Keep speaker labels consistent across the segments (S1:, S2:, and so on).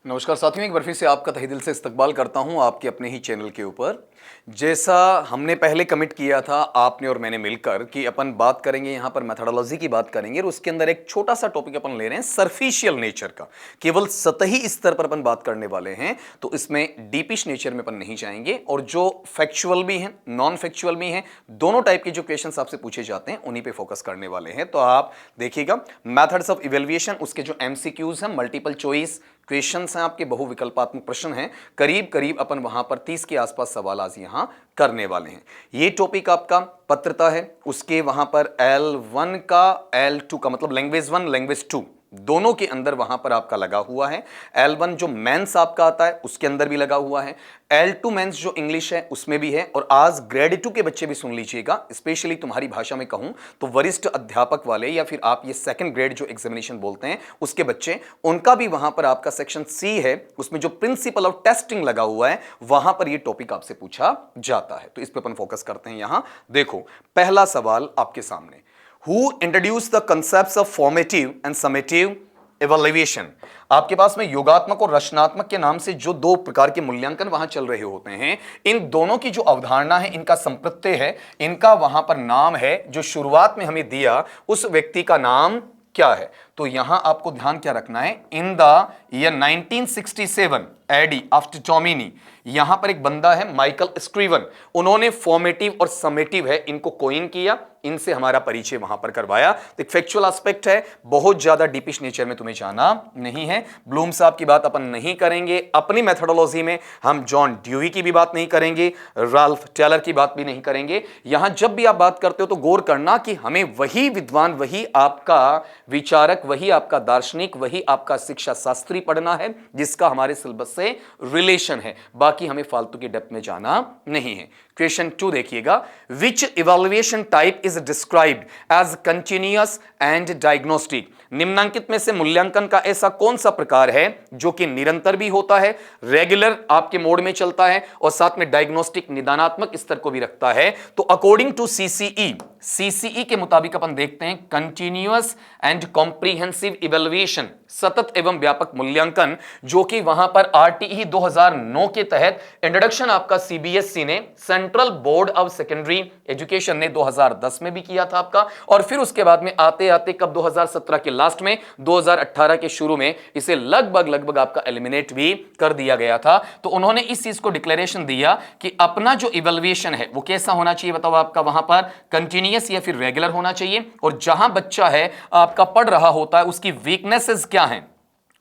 S1: नमस्कार साथियों, एक बार फिर से आपका तहे दिल से इस्तकबाल करता हूं आपके अपने ही चैनल के ऊपर। जैसा हमने पहले कमिट किया था आपने और मैंने मिलकर कि अपन बात करेंगे यहां पर मेथोडोलॉजी की बात करेंगे और उसके अंदर एक छोटा सा टॉपिक अपन ले रहे हैं सरफिशियल नेचर का, केवल सतही स्तर पर अपन बात करने वाले हैं। तो इसमें डीपिश नेचर में अपन नहीं जाएंगे और जो फैक्चुअल भी हैं नॉन फैक्चुअल भी हैं, दोनों टाइप के जो क्वेश्चन आपसे पूछे जाते हैं उन्हीं पर फोकस करने वाले हैं। तो आप देखिएगा मैथड्स ऑफ इवेल्युएशन, उसके जो एमसीक्यूज हैं, मल्टीपल चॉइस क्वेश्चंस हैं, आपके बहुविकल्पात्मक प्रश्न हैं, करीब करीब अपन वहां पर 30 के आसपास सवाल आज यहां करने वाले हैं। ये टॉपिक आपका पत्रता है, उसके वहां पर L1 का L2 का मतलब लैंग्वेज 1 लैंग्वेज 2 दोनों के अंदर वहां पर आपका लगा हुआ है। L1 जो मेंस आपका आता है उसके अंदर भी लगा हुआ है, L2 मेंस जो इंग्लिश है उसमें भी है। और आज ग्रेड 2 के बच्चे भी सुन लीजिएगा, स्पेशली तुम्हारी भाषा में कहूं तो वरिष्ठ अध्यापक वाले या फिर आप ये सेकंड ग्रेड जो एग्जामिनेशन बोलते हैं उसके बच्चे, उनका भी वहां पर आपका सेक्शन सी है, उसमें जो प्रिंसिपल ऑफ टेस्टिंग लगा हुआ है वहां पर ये टॉपिक आपसे पूछा जाता है। तो इस पर अपन फोकस करते हैं। यहां देखो पहला सवाल आपके सामने, Who introduced the concepts of formative and summative evaluation? आपके पास में योगात्मक और रचनात्मक के नाम से जो दो प्रकार के मूल्यांकन वहां चल रहे होते हैं, इन दोनों की जो अवधारणा है, इनका संप्रत्यय है, इनका वहां पर नाम है जो शुरुआत में हमें दिया उस व्यक्ति का नाम क्या है। तो यहां आपको ध्यान क्या रखना है, in the year 1967 AD after टॉमिनी, यहां पर एक बंदा है माइकल स्क्रीवन, उन्होंने फॉर्मेटिव और समेटिव है इनको कोइन किया, इनसे हमारा परिचय वहां पर करवाया। तो एक फैक्चुअल एस्पेक्ट है, बहुत ज्यादा डीपिश नेचर में तुम्हें जाना नहीं है। ब्लूम साहब की बात अपन नहीं करेंगे, अपनी मेथोडोलॉजी में हम जॉन ड्यूई की भी बात नहीं करेंगे, राल्फ टेलर की बात भी नहीं करेंगे। यहां जब भी आप बात करते हो तो गौर करना कि हमें वही विद्वान, वही आपका विचारक, वही आपका दार्शनिक, वही आपका शिक्षा शास्त्री पढ़ना है जिसका हमारे सिलेबस से रिलेशन है, बाकी हमें फालतू की डेप्थ में जाना नहीं है। क्वेश्चन 2 देखिएगा, which evaluation type is described as continuous and diagnostic? निम्नांकित में से मूल्यांकन का ऐसा कौन सा प्रकार है जो कि निरंतर भी होता है, रेगुलर आपके मोड में चलता है और साथ में डायग्नोस्टिक निदानात्मक स्तर को भी रखता है? तो अकॉर्डिंग टू सीसीई के मुताबिक अपन देखते हैं कंटिन्यूअस एंड कॉम्प्रिहेंसिव इवैल्यूएशन, सतत एवं व्यापक मूल्यांकन, जो कि वहां पर आरटीई 2009 के तहत इंट्रोडक्शन आपका सीबीएसई ने, central board of secondary education ने 2010 में भी किया था आपका, और फिर उसके बाद में आते आते कब 2017 के लास्ट में 2018 के शुरू में इसे लगभग आपका एलिमिनेट भी कर दिया गया था। तो उन्होंने इस चीज को डिक्लेरेशन दिया कि अपना जो इवैल्यूएशन है वो कैसा होना चाहिए, बताओ आपका वहां पर कंटिन्यूअस या फिर रेगुलर होना चाहिए, और जहां बच्चा है आपका पढ़ रहा होता है उसकी वीकनेसेस क्या हैं,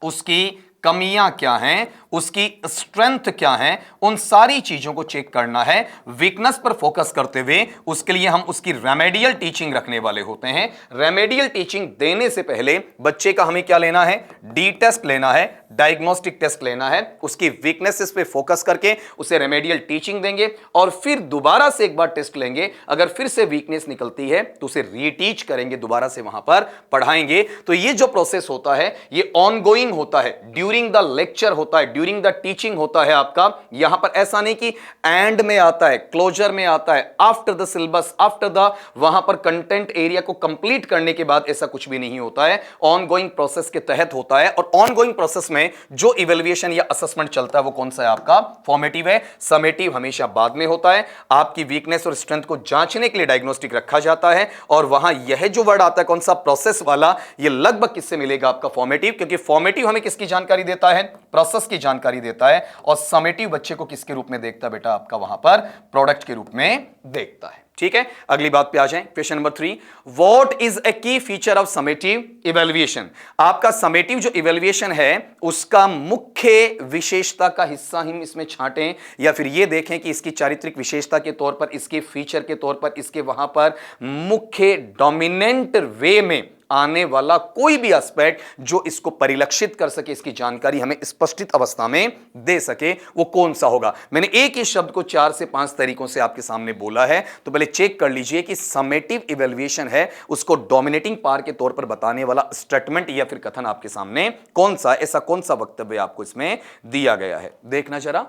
S1: उसकी कमियां क्या हैं, उसकी स्ट्रेंथ क्या है, उन सारी चीजों को चेक करना है। वीकनेस पर फोकस करते हुए उसके लिए हम उसकी रेमेडियल टीचिंग रखने वाले होते हैं। रेमेडियल टीचिंग देने से पहले बच्चे का हमें क्या लेना है, डी टेस्ट लेना है, डायग्नोस्टिक टेस्ट लेना है, उसकी वीकनेसेस पे फोकस करके उसे रेमेडियल टीचिंग देंगे और फिर दोबारा से एक बार टेस्ट लेंगे। अगर फिर से वीकनेस निकलती है तो उसे रीटीच करेंगे, दोबारा से वहां पर पढ़ाएंगे। तो ये जो प्रोसेस होता है ये ऑनगोइंग होता है, ड्यूरिंग द लेक्चर होता है, ड्यूरिंग द टीचिंग होता है आपका। यहां पर ऐसा नहीं कि एंड में आता है, क्लोजर में आता है, after the syllabus, after the वहां पर कंटेंट एरिया को कंप्लीट करने के बाद ऐसा कुछ भी नहीं होता है, ऑनगोइंग प्रोसेस के तहत होता है। और ऑनगोइंग प्रोसेस में जो इवैल्यूएशन या असेसमेंट चलता है वो कौन सा है आपका, फॉर्मेटिव है। समेटिव हमेशा बाद में होता है। आपकी वीकनेस और स्ट्रेंथ को जांचने के लिए डायग्नोस्टिक रखा जाता है, और वहां यह जो वर्ड आता है कौन सा, प्रोसेस वाला, ये लगभग किससे मिलेगा आपका, फॉर्मेटिव, क्योंकि फॉर्मेटिव हमें किसकी जानकारी देता है, प्रोसेस की जानकारी देता है, और समेटिव बच्चे को किसके रूप में देखता है बेटा, आपका वहां पर प्रोडक्ट के रूप में देखता है। ठीक है, अगली बात पे आ जाएं। Question number 3, what is a की फीचर ऑफ समेटिव इवैल्यूएशन? आपका समेटिव जो इवैल्यूएशन है उसका मुख्य विशेषता का हिस्सा हम इसमें छांटें, या फिर ये देखें कि इसकी चारित्रिक विशेषता के तौर पर, इसके फीचर के तौर पर, इसके वहां पर मुख्य डोमिनेंट वे में आने वाला कोई भी एस्पेक्ट जो इसको परिलक्षित कर सके, इसकी जानकारी हमें स्पष्टित अवस्था में दे सके, वो कौन सा होगा। मैंने एक ही शब्द को 4 से 5 तरीकों से आपके सामने बोला है, तो पहले चेक कर लीजिए कि समेटिव इवैल्यूएशन है उसको डोमिनेटिंग पावर के तौर पर बताने वाला स्टेटमेंट या फिर कथन आपके सामने कौन सा, ऐसा कौन सा वक्तव्य आपको इसमें दिया गया है। देखना जरा,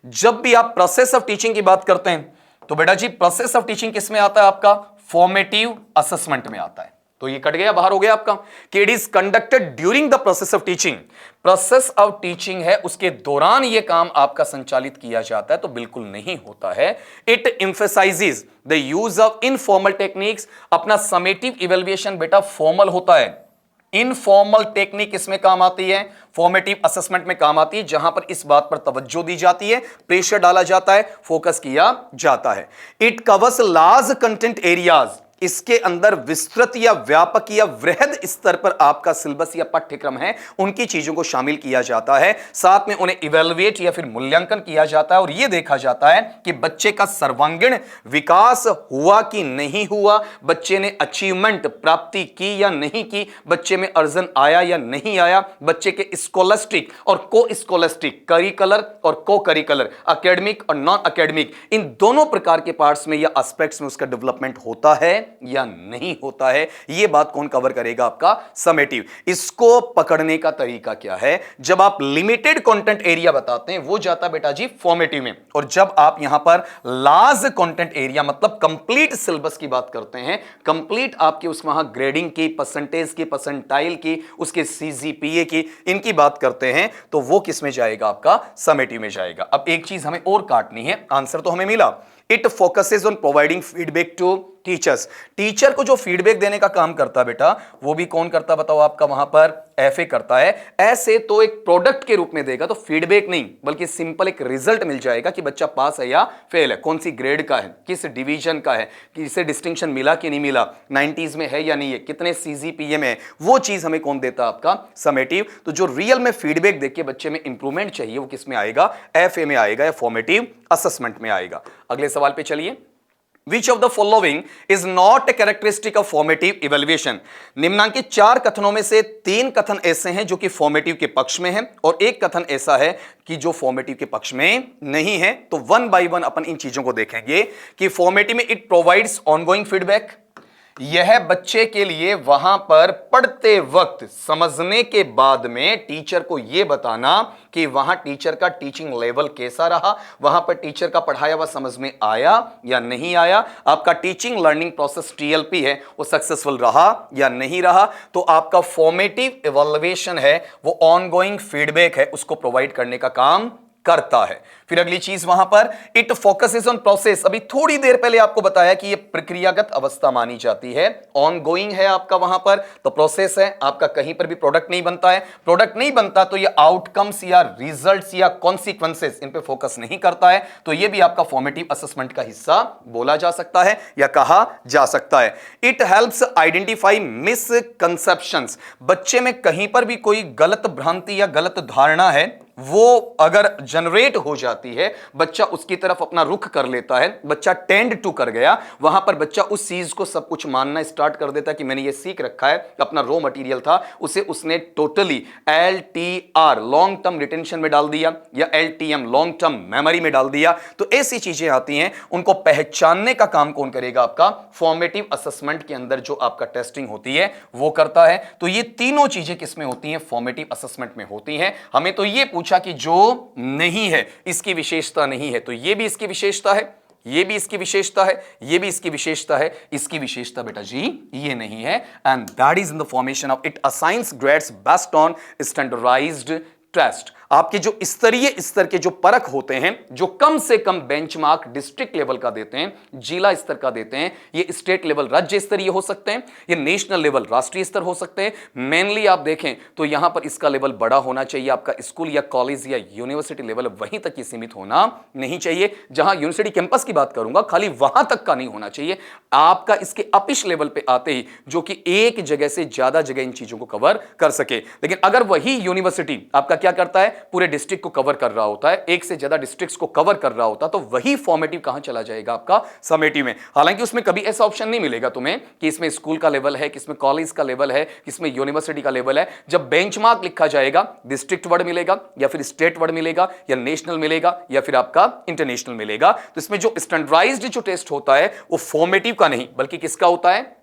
S1: जब भी आप प्रोसेस ऑफ टीचिंग की बात करते हैं तो बेटा जी प्रोसेस ऑफ टीचिंग किस में आता है आपका, फॉर्मेटिव असेसमेंट में आता है। तो ये कट गया, बाहर हो गया आपका कि it is conducted during the process of teaching. Process of teaching है, उसके दौरान ये काम आपका संचालित किया जाता है, तो बिल्कुल नहीं होता है। It emphasises the use of informal techniques. अपना समेटिव इवैल्यूएशन बेटा फॉर्मल होता है, इनफॉर्मल टेक्निक इसमें काम आती है, फॉर्मेटिव असेसमेंट में काम आती है, जहां पर इस बात पर तवज्जो दी जाती है, प्रेशर डाला जाता है, फोकस किया जाता है। It covers large content areas. इसके अंदर विस्तृत या व्यापक या वृहद स्तर पर आपका सिलेबस या पाठ्यक्रम है, उनकी चीजों को शामिल किया जाता है। साथ में उन्हें इवैल्यूएट या फिर मूल्यांकन किया जाता है और यह देखा जाता है कि बच्चे का सर्वांगीण विकास हुआ कि नहीं हुआ, बच्चे ने अचीवमेंट प्राप्ति की या नहीं की, बच्चे में अर्जन आया या नहीं आया, बच्चे के स्कॉलस्टिक और को स्कॉलस्टिक, करिकुलर और को करिकुलर, एकेडमिक और नॉन एकेडमिक, इन दोनों प्रकार के पार्ट्स में या एस्पेक्ट्स में उसका डेवलपमेंट होता है या नहीं होता है। यह बात कौन कवर करेगा? आपका समेटिव। इसको पकड़ने का तरीका क्या है? जब आप लिमिटेड कंटेंट एरिया बताते हैं वो जाता बेटा जी फॉर्मेटिव में, और जब आप यहां पर लार्ज कंटेंट एरिया मतलब कंप्लीट सिलेबस की बात करते हैं, कंप्लीट आपके उस वहां ग्रेडिंग की, परसेंटेज की, परसेंटाइल की, उसके सीजीपीए की, इनकी बात करते हैं, तो वो किस में जाएगा? आपका समेटिव में जाएगा। अब एक चीज हमें और काटनी है, आंसर तो हमें मिला। It focuses on providing feedback to teachers. Teacher को जो फीडबैक देने का काम करता है बेटा, वो भी कौन करता बताओ? आपका वहां पर एफए करता है। ऐसे तो एक प्रोडक्ट के रूप में देगा, तो फीडबैक नहीं बल्कि सिंपल एक रिजल्ट मिल जाएगा कि बच्चा पास है या फेल है, कौन सी ग्रेड का है, किस डिवीजन का है, किसे डिस्टिंक्शन मिला कि नहीं मिला, 90s में है या नहीं है, कितने सीजीपीए में है, वो चीज हमें कौन देता? आपका समेटिव। तो जो रियल में फीडबैक देके बच्चे में इंप्रूवमेंट चाहिए, वो किस में आएगा? एफए में आएगा या फॉर्मेटिव असेसमेंट में आएगा। अगले सवाल पे चलिए। Which of the following is not a characteristic of formative evaluation? निम्नांकित 4 कथनों में से 3 कथन ऐसे हैं जो कि फॉर्मेटिव के पक्ष में हैं और एक कथन ऐसा है कि जो फॉर्मेटिव के पक्ष में नहीं है। तो वन बाय वन अपन इन चीजों को देखेंगे कि फॉर्मेटिव में इट प्रोवाइड्स ऑनगोइंग फीडबैक। यह बच्चे के लिए वहां पर पढ़ते वक्त समझने के बाद में टीचर को यह बताना कि वहां टीचर का टीचिंग लेवल कैसा रहा, वहां पर टीचर का पढ़ाया हुआ समझ में आया या नहीं आया, आपका टीचिंग लर्निंग प्रोसेस टीएलपी है वो सक्सेसफुल रहा या नहीं रहा। तो आपका फॉर्मेटिव इवैल्यूएशन है वो ऑनगोइंग फीडबैक है, उसको प्रोवाइड करने का काम करता है। फिर अगली चीज वहां पर इट फोकसेस ऑन प्रोसेस। अभी थोड़ी देर पहले आपको बताया कि यह प्रक्रियागत अवस्था मानी जाती है, ऑनगोइंग है आपका वहां पर, तो प्रोसेस है आपका, कहीं पर भी प्रोडक्ट नहीं बनता है। प्रोडक्ट नहीं बनता तो ये आउटकम्स या रिजल्ट्स या कॉन्सिक्वेंसेस इन पे फोकस नहीं करता है, तो ये भी आपका फॉर्मेटिव असेसमेंट का हिस्सा बोला जा सकता है या कहा जा सकता है। It helps identify misconceptions. बच्चे में कहीं पर भी कोई गलत भ्रांति या गलत धारणा है, वो अगर जनरेट हो जाती है, बच्चा उसकी तरफ अपना रुख कर लेता है, बच्चा टेंड टू कर गया, वहां पर बच्चा उस चीज को सब कुछ मानना स्टार्ट कर देता है कि मैंने ये सीख रखा है, अपना रॉ मटेरियल था उसे उसने totally LTR long term retention में डाल दिया या एलटीएम लॉन्ग टर्म मेमोरी में डाल दिया। तो ऐसी चीजें आती हैं, उनको पहचानने का काम कौन करेगा? आपका फॉर्मेटिव असेसमेंट के अंदर जो आपका टेस्टिंग होती है वो करता है। तो ये तीनों चीजें किसमें होती हैं? फॉर्मेटिव असेसमेंट में होती हैं। हमें तो ये कि जो नहीं है इसकी विशेषता नहीं है, तो ये भी इसकी विशेषता है, ये भी इसकी विशेषता है, ये भी इसकी विशेषता है, इसकी विशेषता बेटा जी ये नहीं है। And that is in the formation of it assigns grades based on standardised test. आपके जो स्तरीय स्तर के जो परख होते हैं, जो कम से कम बेंचमार्क डिस्ट्रिक्ट लेवल का देते हैं, जिला स्तर का देते हैं, ये स्टेट लेवल राज्य स्तरीय हो सकते हैं, ये नेशनल लेवल राष्ट्रीय स्तर हो सकते हैं। मेनली आप देखें तो यहां पर इसका लेवल बड़ा होना चाहिए, आपका स्कूल या कॉलेज या यूनिवर्सिटी लेवल वहीं तक ही सीमित होना नहीं चाहिए। जहां यूनिवर्सिटी कैंपस की बात करूंगा खाली वहां तक का नहीं होना चाहिए, आपका इसके अपिश लेवल पे आते ही जो कि एक जगह से ज्यादा जगह इन चीजों को कवर कर सके। लेकिन अगर वही यूनिवर्सिटी आपका क्या करता है? पूरे डिस्ट्रिक्ट को कवर कर रहा होता है, एक से ज्यादा डिस्ट्रिक्ट्स को कवर कर रहा होता, तो वही फॉर्मेटिव कहां चला जाएगा? आपका समेटिव में। हालांकि उसमें कभी ऐसा ऑप्शन नहीं मिलेगा तुम्हें कि इसमें स्कूल का लेवल है, किसमें कॉलेज का लेवल है, किसमें यूनिवर्सिटी का लेवल है। जब बेंचमार्क लिखा जाएगा, डिस्ट्रिक्ट वर्ड मिलेगा या फिर स्टेट वर्ड मिलेगा या नेशनल मिलेगा या फिर आपका इंटरनेशनल मिलेगा। तो इसमें जो स्टैंडर्डाइज्ड जो टेस्ट होता है वो फॉर्मेटिव का नहीं बल्कि किसका होता है?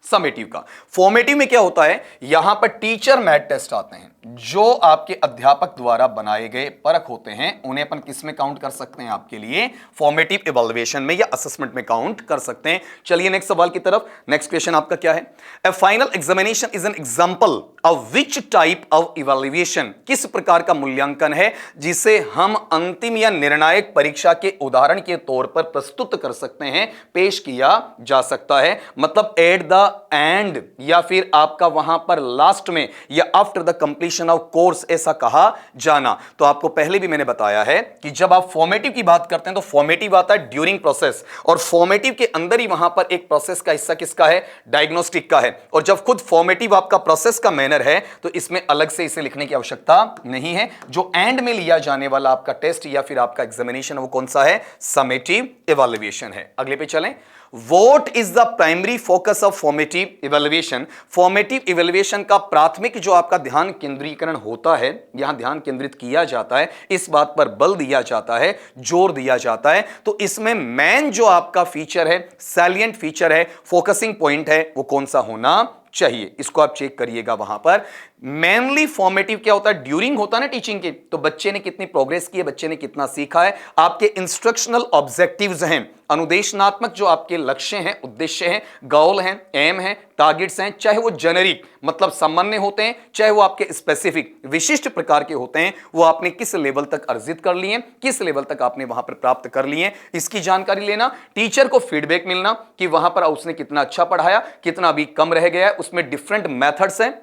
S1: समेटिव का। फॉर्मेटिव में क्या होता है? यहां पर टीचर मैट टेस्ट आते हैं, जो आपके अध्यापक द्वारा बनाए गए परख होते हैं उन्हें अपन किस में काउंट कर सकते हैं? आपके लिए फॉर्मेटिव इवैल्यूएशन में या असेसमेंट में काउंट कर सकते हैं। चलिए नेक्स्ट सवाल की तरफ। नेक्स्ट क्वेश्चन आपका क्या है? A final examination is an example of which type of evaluation, किस प्रकार का मूल्यांकन है जिसे हम अंतिम या निर्णायक परीक्षा के उदाहरण के तौर पर प्रस्तुत कर सकते हैं, पेश किया जा सकता है। मतलब एट द एंड या फिर आपका वहां पर लास्ट में या after the completion of course ऐसा कहा जाना। तो आपको पहले भी मैंने बताया है कि जब आप फॉर्मेटिव की बात करते हैं तो फॉर्मेटिव आता है ड्यूरिंग प्रोसेस, और फॉर्मेटिव के अंदर ही वहां पर एक प्रोसेस का हिस्सा किसका है? डायग्नोस्टिक का है। और जब खुद फॉर्मेटिव आपका प्रोसेस का मैनर है तो इसमें अलग से इसे लिखने की आवश्यकता नहीं है। जो एंड में लिया जाने वाला आपका टेस्ट या फिर आपका एग्जामिनेशन वो कौन सा है? समेटिव इवैल्यूएशन है। अगले पे चलें। What is the primary focus of formative evaluation? Formative evaluation का प्राथमिक जो आपका ध्यान केंद्रीकरण होता है, यहां ध्यान केंद्रित किया जाता है, इस बात पर बल दिया जाता है, जोर दिया जाता है। तो इसमें मेन जो आपका फीचर है, सैलिएंट फीचर है, फोकसिंग पॉइंट है, वो कौन सा होना चाहिए? इसको आप चेक करिएगा। वहां पर मेनली फॉर्मेटिव क्या होता है? ड्यूरिंग होता है ना टीचिंग के, तो बच्चे ने कितनी प्रोग्रेस की है, बच्चे ने कितना सीखा है, आपके इंस्ट्रक्शनल ऑब्जेक्टिव्स हैं, अनुदेशनात्मक जो आपके लक्ष्य हैं, उद्देश्य हैं, गोल हैं, एम हैं, टारगेट्स हैं, चाहे वो जेनेरिक मतलब सामान्य होते हैं, चाहे वो आपके स्पेसिफिक विशिष्ट प्रकार के होते हैं, वो आपने किस लेवल तक अर्जित कर लिए, किस लेवल तक आपने वहां पर प्राप्त कर लिए, इसकी जानकारी लेना। टीचर को फीडबैक मिलना कि वहां पर उसने कितना अच्छा पढ़ाया, कितना अभी कम रह गया है। उसमें डिफरेंट मेथड्स हैं,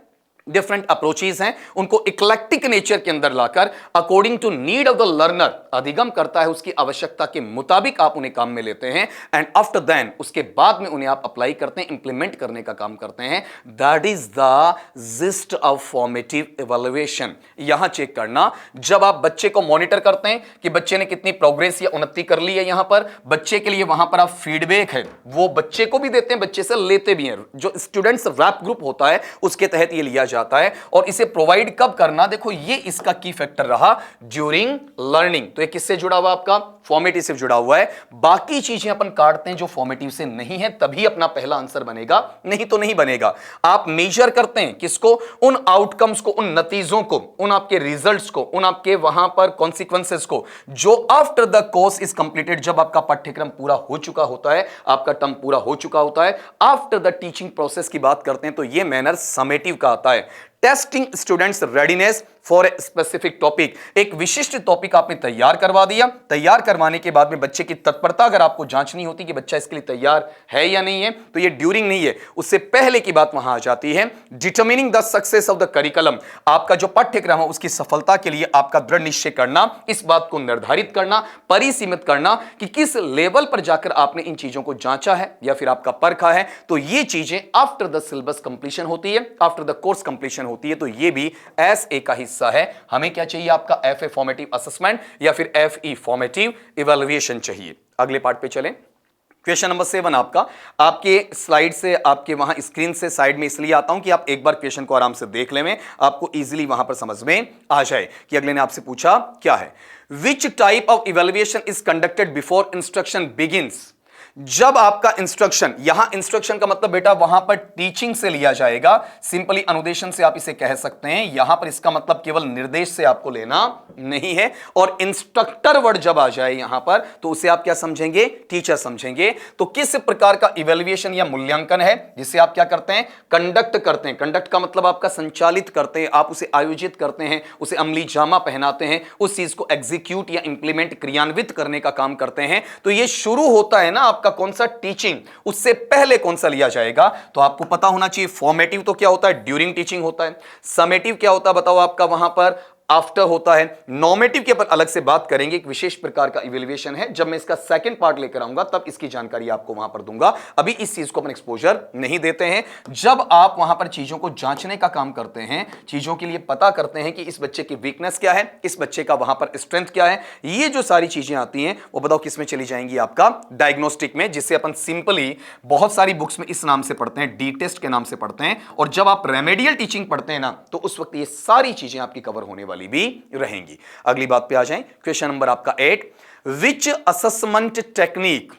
S1: डिफरेंट अप्रोचेस हैं, उनको इक्लेक्टिक नेचर के अंदर लाकर according to need of the learner, अधिगम करता है उसकी आवश्यकता के मुताबिक आप उन्हें काम में लेते हैं। एंड आफ्टर देन उसके बाद में उन्हें आप अप्लाई करते हैं, इंप्लीमेंट करने का काम करते हैं। That is the gist of formative evaluation. यहां चेक करना, जब आप बच्चे को मॉनिटर करते हैं कि बच्चे ने कितनी प्रोग्रेस या उन्नति कर ली है, यहां पर बच्चे के लिए वहां पर आप फीडबैक है वो बच्चे को भी देते हैं, बच्चे से लेते भी हैं। जो स्टूडेंट्स रैप ग्रुप होता है उसके तहत ये लिया जाता है। और इसे प्रोवाइड कब करना? देखो ये इसका की फैक्टर रहा, ड्यूरिंग लर्निंग। तो ये किससे जुड़ा हुआ? आपका फॉर्मेटिव से जुड़ा हुआ है। बाकी चीजें अपन काटते हैं जो फॉर्मेटिव से नहीं है, तभी अपना पहला आंसर बनेगा, नहीं तो नहीं बनेगा। आप मेजर करते हैं किसको? उन आउटकम्स को, उन नतीजों को, उन आपके रिजल्ट्स को, उन आपके वहां पर कॉन्सिक्वेंसेस को, जो after the course is completed, जब आपका पाठ्यक्रम पूरा हो चुका होता है, आपका टर्म पूरा हो चुका होता है, आफ्टर द टीचिंग प्रोसेस की बात करते हैं तो यह मैनर समेटिव का आता है। Testing students readiness for a specific topic. एक विशिष्ट टॉपिक आपने तैयार करवा दिया, तैयार करवाने के बाद में बच्चे की तत्परता अगर आपको जांचनी होती कि बच्चा इसके लिए तैयार है या नहीं है, तो ये ड्यूरिंग नहीं है, उससे पहले की बात वहां आ जाती है। Determining the success of the curriculum, आपका जो पाठ्यक्रम है उसकी सफलता के लिए आपका दृढ़ निश्चय करना, इस बात को निर्धारित करना, परिसीमित करना कि किस लेवल पर जाकर आपने इन चीजों को जांचा है या फिर आपका परखा है। तो ये चीजें आफ्टर द सिलेबस कंप्लीशन होती है, आफ्टर द कोर्स कंप्लीशन होती है। तो ये भी एसए का हिस्सा है। हमें क्या चाहिए? आपका एफए फॉर्मेटिव असेसमेंट या फिर एफई फॉर्मेटिव इवैल्यूएशन चाहिए। अगले पार्ट पे चलें। क्वेश्चन नंबर 7 आपका, आपके स्लाइड से, आपके वहां स्क्रीन से साइड में इसलिए आता हूं कि आप एक बार क्वेश्चन को आराम से देख लें, आपको इजीली वहां पर समझ में आ जाए कि अगले ने आपसे पूछा क्या है। Which type of evaluation is conducted before instruction begins. जब आपका इंस्ट्रक्शन, यहां इंस्ट्रक्शन का मतलब बेटा वहां पर टीचिंग से लिया जाएगा, सिंपली अनुदेशन से आप इसे कह सकते हैं। यहां पर इसका मतलब केवल निर्देश से आपको लेना नहीं है। और इंस्ट्रक्टर वर्ड जब आ जाए यहां पर तो उसे आप क्या समझेंगे? टीचर समझेंगे। तो किस प्रकार का इवैल्यूएशन या मूल्यांकन है जिसे आप क्या करते हैं? कंडक्ट करते हैं। कंडक्ट का मतलब आपका संचालित करते हैं, आप उसे आयोजित करते हैं, उसे अमली जामा पहनाते हैं, उस चीज को एग्जीक्यूट या इंप्लीमेंट, क्रियान्वित करने का काम करते हैं। तो यह शुरू होता है ना आपका कौन सा? टीचिंग। उससे पहले कौन सा लिया जाएगा? तो आपको पता होना चाहिए फॉर्मेटिव तो क्या होता है? ड्यूरिंग टीचिंग होता है। समेटिव क्या होता है बताओ? आपका वहां पर आफ्टर होता है। नॉर्मेटिव के ऊपर अलग से बात करेंगे, एक विशेष प्रकार का इवैल्यूएशन है, जब मैं इसका सेकंड पार्ट लेकर आऊंगा तब इसकी जानकारी आपको वहां पर दूंगा। अभी इस चीज को अपन एक्सपोजर नहीं देते हैं। जब आप वहां पर चीजों को जांचने का काम करते हैं, चीजों के लिए पता करते हैं कि इस बच्चे की वीकनेस क्या है, इस बच्चे का वहां पर स्ट्रेंथ क्या है, ये जो सारी चीजें आती हैं वो बताओ किस में चली जाएंगी? आपका डायग्नोस्टिक में, जिसे अपन सिंपली बहुत सारी बुक्स में इस नाम से पढ़ते हैं, डी टेस्ट के नाम से पढ़ते हैं। और जब आप रेमेडियल टीचिंग पढ़ते हैं ना तो उस वक्त ये सारी चीजें आपकी कवर होने वाली भी रहेंगी। अगली बात पे आ जाएं। क्वेश्चन नंबर आपका 8, विच असेसमेंट टेक्निक,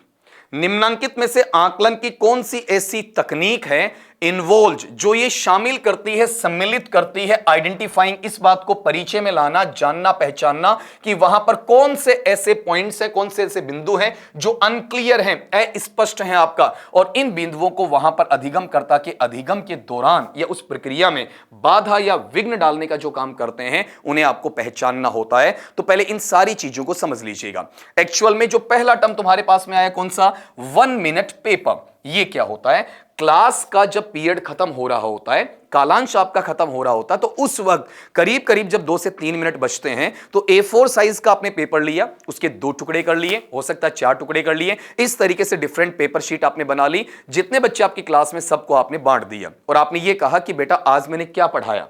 S1: निम्नांकित में से आकलन की कौन सी ऐसी तकनीक है इन्वॉल्व जो ये शामिल करती है, सम्मिलित करती है, आइडेंटिफाइंग, इस बात को परिचय में लाना, जानना, पहचानना कि वहां पर कौन से ऐसे पॉइंट्स हैं, कौन से ऐसे बिंदु हैं जो अनक्लियर हैं, अस्पष्ट हैं आपका, और इन बिंदुओं को वहां पर अधिगमकर्ता के अधिगम के दौरान या उस प्रक्रिया में बाधा या विघ्न डालने का जो काम करते हैं उन्हें आपको पहचानना होता है। तो पहले इन सारी चीजों को समझ लीजिएगा। एक्चुअल में जो पहला टर्म तुम्हारे पास में आया कौन सा, 1 मिनट पेपर, ये क्या होता है, क्लास का जब पीरियड खत्म हो रहा होता है, कालांश आपका खत्म हो रहा होता है, तो उस वक्त करीब करीब जब 2 से 3 मिनट बचते हैं तो A4 साइज का आपने पेपर लिया, उसके 2 टुकड़े कर लिए, हो सकता है 4 टुकड़े कर लिए, इस तरीके से डिफरेंट पेपर शीट आपने बना ली, जितने बच्चे आपकी क्लास में सबको आपने बांट दिया और आपने ये कहा कि बेटा आज मैंने क्या पढ़ाया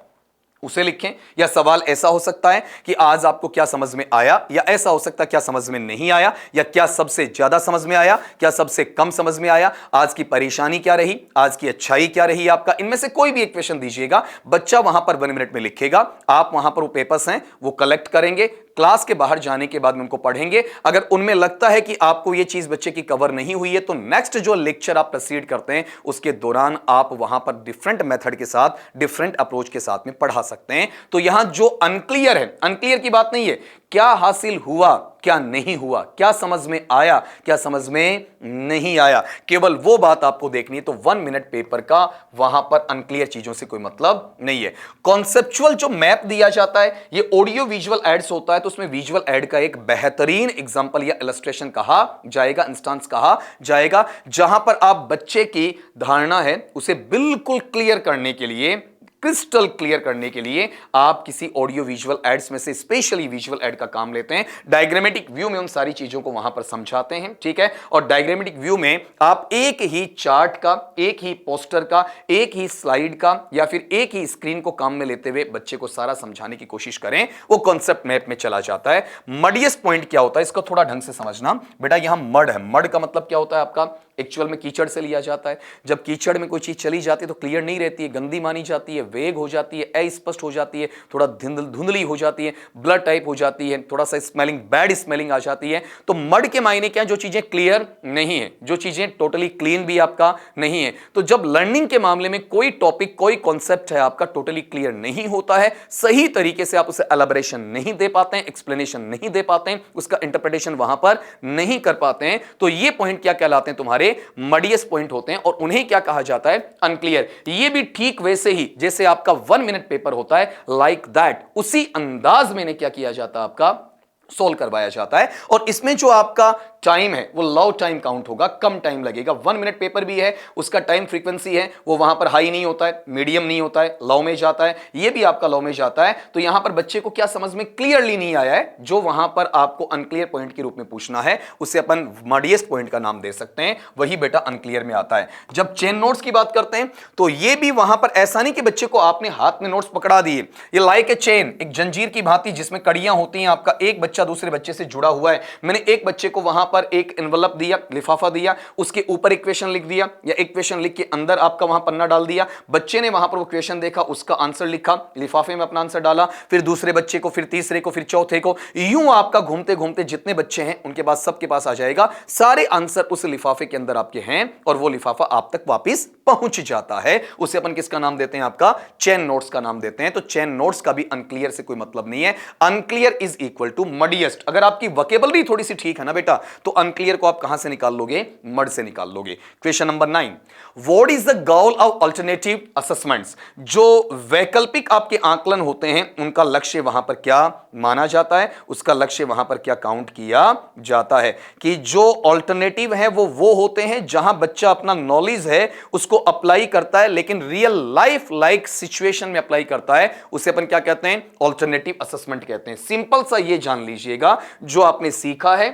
S1: उसे लिखें। या सवाल ऐसा हो सकता है कि आज आपको क्या समझ में आया, या ऐसा हो सकता है क्या समझ में नहीं आया, या क्या सबसे ज्यादा समझ में आया, क्या सबसे कम समझ में आया, आज की परेशानी क्या रही, आज की अच्छाई क्या रही आपका। इनमें से कोई भी एक क्वेश्चन दीजिएगा, बच्चा वहां पर 1 मिनट में लिखेगा, आप वहां पर वो पेपर्स हैं वो कलेक्ट करेंगे, क्लास के बाहर जाने के बाद में उनको पढ़ेंगे। अगर उनमें लगता है कि आपको ये चीज बच्चे की कवर नहीं हुई है तो नेक्स्ट जो लेक्चर आप प्रोसीड करते हैं उसके दौरान आप वहां पर डिफरेंट मेथड के साथ, डिफरेंट अप्रोच के साथ में पढ़ा सकते हैं। तो यहां जो अनक्लियर है, अनक्लियर की बात नहीं है, क्या हासिल हुआ, क्या नहीं हुआ, क्या समझ में आया, क्या समझ में नहीं आया, केवल वो बात आपको देखनी है। तो 1 मिनट पेपर का वहां पर अनक्लियर चीजों से कोई मतलब नहीं है। कॉन्सेप्चुअल जो मैप दिया जाता है, ये ऑडियो विजुअल एड्स होता है, तो उसमें विजुअल एड का एक बेहतरीन एग्जांपल या इलस्ट्रेशन कहा जाएगा, इंस्टांस कहा जाएगा, जहां पर आप बच्चे की धारणा है उसे बिल्कुल क्लियर करने के लिए, क्रिस्टल क्लियर करने के लिए आप किसी ऑडियो विजुअल एड्स में से स्पेशली विजुअल एड का काम लेते हैं। डायग्रामेटिक व्यू में उन सारी चीजों को वहां पर समझाते हैं, ठीक है। और डायग्रामेटिक व्यू में आप एक ही चार्ट का, एक ही पोस्टर का, एक ही स्लाइड का या फिर एक ही स्क्रीन को काम में लेते हुए बच्चे को सारा समझाने की कोशिश करें, वो कॉन्सेप्ट मैप में चला जाता है। मडियस्ट पॉइंट क्या होता है, इसको थोड़ा ढंग से समझना बेटा। यहां मड है, मड का मतलब क्या होता है आपका, एक्चुअल में कीचड़ से लिया जाता है। जब कीचड़ में कोई चीज चली जाती है तो क्लियर नहीं रहती है, गंदी मानी जाती है, वेग हो जाती है, अस्पष्ट हो जाती है, थोड़ा धुंधली हो जाती है, ब्लड टाइप हो जाती है, थोड़ा सा स्मेलिंग, बैड स्मेलिंग आ जाती है। तो मड के मायने क्या है, जो चीजें क्लियर नहीं है, जो चीजें टोटली क्लीन भी आपका नहीं है। तो जब लर्निंग के मामले में कोई टॉपिक, कोई कॉन्सेप्ट है आपका टोटली क्लियर नहीं होता है, सही तरीके से आप उसे एलैबोरेशन नहीं दे पाते हैं, एक्सप्लेनेशन नहीं दे पाते हैं, उसका इंटरप्रिटेशन वहां पर नहीं कर पाते हैं, तो ये पॉइंट क्या कहलाते हैं, तुम्हारे मडियस पॉइंट होते हैं। और उन्हें क्या कहा जाता है, अनक्लियर। ये भी ठीक वैसे ही जैसे आपका 1 मिनट पेपर होता है, लाइक दैट, उसी अंदाज में क्या किया जाता है, आपका सोल्व करवाया जाता है। और इसमें जो आपका टाइम है वो लो टाइम काउंट होगा, कम टाइम लगेगा। 1 मिनट पेपर भी है, उसका टाइम फ्रीक्वेंसी है वो वहां पर हाई नहीं होता है, मीडियम नहीं होता है, लो में जाता है, ये भी आपका लो में जाता है। तो यहां पर बच्चे को क्या समझ में क्लियरली नहीं आया है, जो वहां पर आपको अनक्लियर पॉइंट के रूप में पूछना है, उसे अपन मडियस्ट पॉइंट का नाम दे सकते हैं, वही बेटा अनक्लियर में आता है। जब चेन नोट्स की बात करते हैं तो ये भी वहां पर ऐसा नहीं कि बच्चे को आपने हाथ में नोट्स पकड़ा दिए, ये लाइक ए चेन, एक जंजीर की भांति जिसमें कड़ियां होती हैं, आपका एक बच्चा दूसरे बच्चे से जुड़ा हुआ है। मैंने एक बच्चे को वहां पर एक एनवलप दिया, लिफाफा दिया, उसके ऊपर एक क्वेश्चन लिख दिया या एक क्वेश्चन लिख के अंदर आपका वहां पन्ना डाल दिया। बच्चे ने वहां पर वो क्वेश्चन देखा, उसका आंसर लिखा, लिफाफे में अपना आंसर डाला, फिर दूसरे बच्चे को, फिर तीसरे को, फिर चौथे को, यूं आपका घूमते घूमते जितने बच्चे हैं उनके पास, सबके पास आ जाएगा, सारे आंसर उस लिफाफे के अंदर आपके हैं और वो लिफाफा आप तक वापस पहुंच जाता है। उसे अपन किसका नाम देते हैं, आपका चेन नोट्स का नाम देते हैं। तो चेन नोट्स का भी अनक्लियर से कोई मतलब नहीं है। Unclear is equal to muddiest. अगर आपकी वोकैबुलरी थोड़ी सी ठीक है ना बेटा, तो अनक्लियर को आप कहां से निकाल लोगे, मड से निकाल लोगे। Question number 9, what is the goal of alternative assessments. जो वैकल्पिक आपके आकलन होते हैं उनका लक्ष्य वहां पर क्या माना जाता है, उसका लक्ष्य वहां पर क्या काउंट किया जाता है। कि जो अल्टरनेटिव है वो होते हैं जहां बच्चा अपना नॉलेज है उसको अप्लाई करता है, लेकिन रियल लाइफ लाइक सिचुएशन में अप्लाई करता है, उसे अपन क्या कहते हैं, अल्टरनेटिव असेसमेंट कहते हैं। सिंपल सा ये जान लीजिएगा, जो आपने सीखा है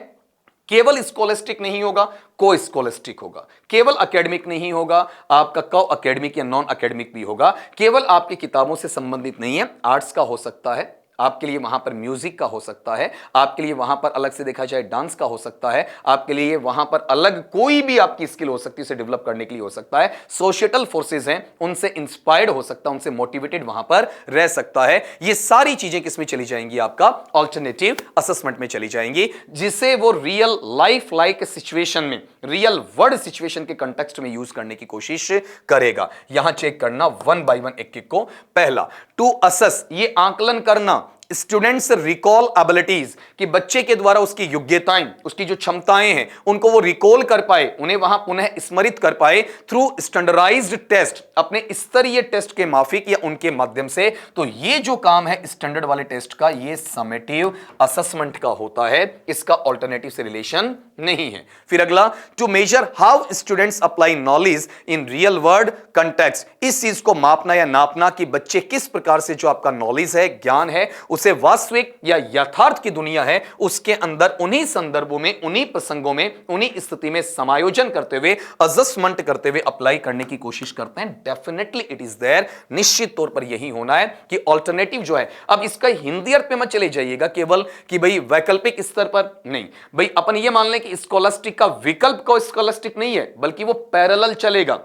S1: केवल स्कॉलस्टिक नहीं होगा, को स्कॉलस्टिक होगा, केवल एकेडमिक नहीं होगा, आपका को एकेडमिक या नॉन एकेडमिक भी होगा, केवल आपकी किताबों से संबंधित नहीं है, आर्ट्स का हो सकता है, आपके लिए वहां पर म्यूजिक का हो सकता है, आपके लिए वहां पर अलग से देखा जाए डांस का हो सकता है, आपके लिए वहां पर अलग कोई भी आपकी स्किल हो सकती है, उसे डेवलप करने के लिए हो सकता है। सोशल फोर्सेस हैं, उनसे इंस्पायर्ड हो सकता है, उनसे मोटिवेटेड वहां पर रह सकता है। ये सारी चीजें किसमें चली जाएंगी, आपका ऑल्टरनेटिव असेसमेंट में चली जाएंगी, जिसे वो रियल लाइफ लाइक सिचुएशन में, रियल वर्ल्ड सिचुएशन के कंटेक्स्ट में यूज करने की कोशिश करेगा। यहां चेक करना वन बाय वन एक एक को। पहला, टू असेस, ये आकलन करना स्टूडेंट्स रिकॉल एबिलिटीज, कि बच्चे के द्वारा उसकी योग्यताएं, उसकी जो क्षमताएं हैं, उनको वो रिकॉल कर पाए, उन्हें वहां पुनः स्मरित कर पाए थ्रू स्टैंडर्डाइज्ड टेस्ट, अपने स्तरीय टेस्ट के माफिक या उनके माध्यम से। तो ये जो काम है स्टैंडर्ड वाले टेस्ट का, ये समेटिव असेसमेंट का होता है, इसका ऑल्टरनेटिव से रिलेशन नहीं है। फिर अगला, to measure how students apply knowledge in real world context, इस चीज को मापना या नापना कि बच्चे किस प्रकार से जो आपका नॉलेज है, ज्ञान है, उसे वास्तविक या यथार्थ की दुनिया है उसके अंदर उन्हीं संदर्भों में, उन्हीं प्रसंगों में, उन्हीं स्थिति में समायोजन करते हुए, एडजस्टमेंट करते हुए अप्लाई करने की कोशिश करते हैं। डेफिनेटली इट इज देयर, निश्चित तौर पर यही होना है कि ऑल्टरनेटिव जो है, अब इसका हिंदी अर्थ पे मत चले जाइएगा केवल कि भाई वैकल्पिक स्तर पर नहीं, भाई अपन ये मान लें कि स्कॉलस्टिक का विकल्प को स्कॉलस्टिक नहीं है, बल्कि वो पैरेलल चलेगा,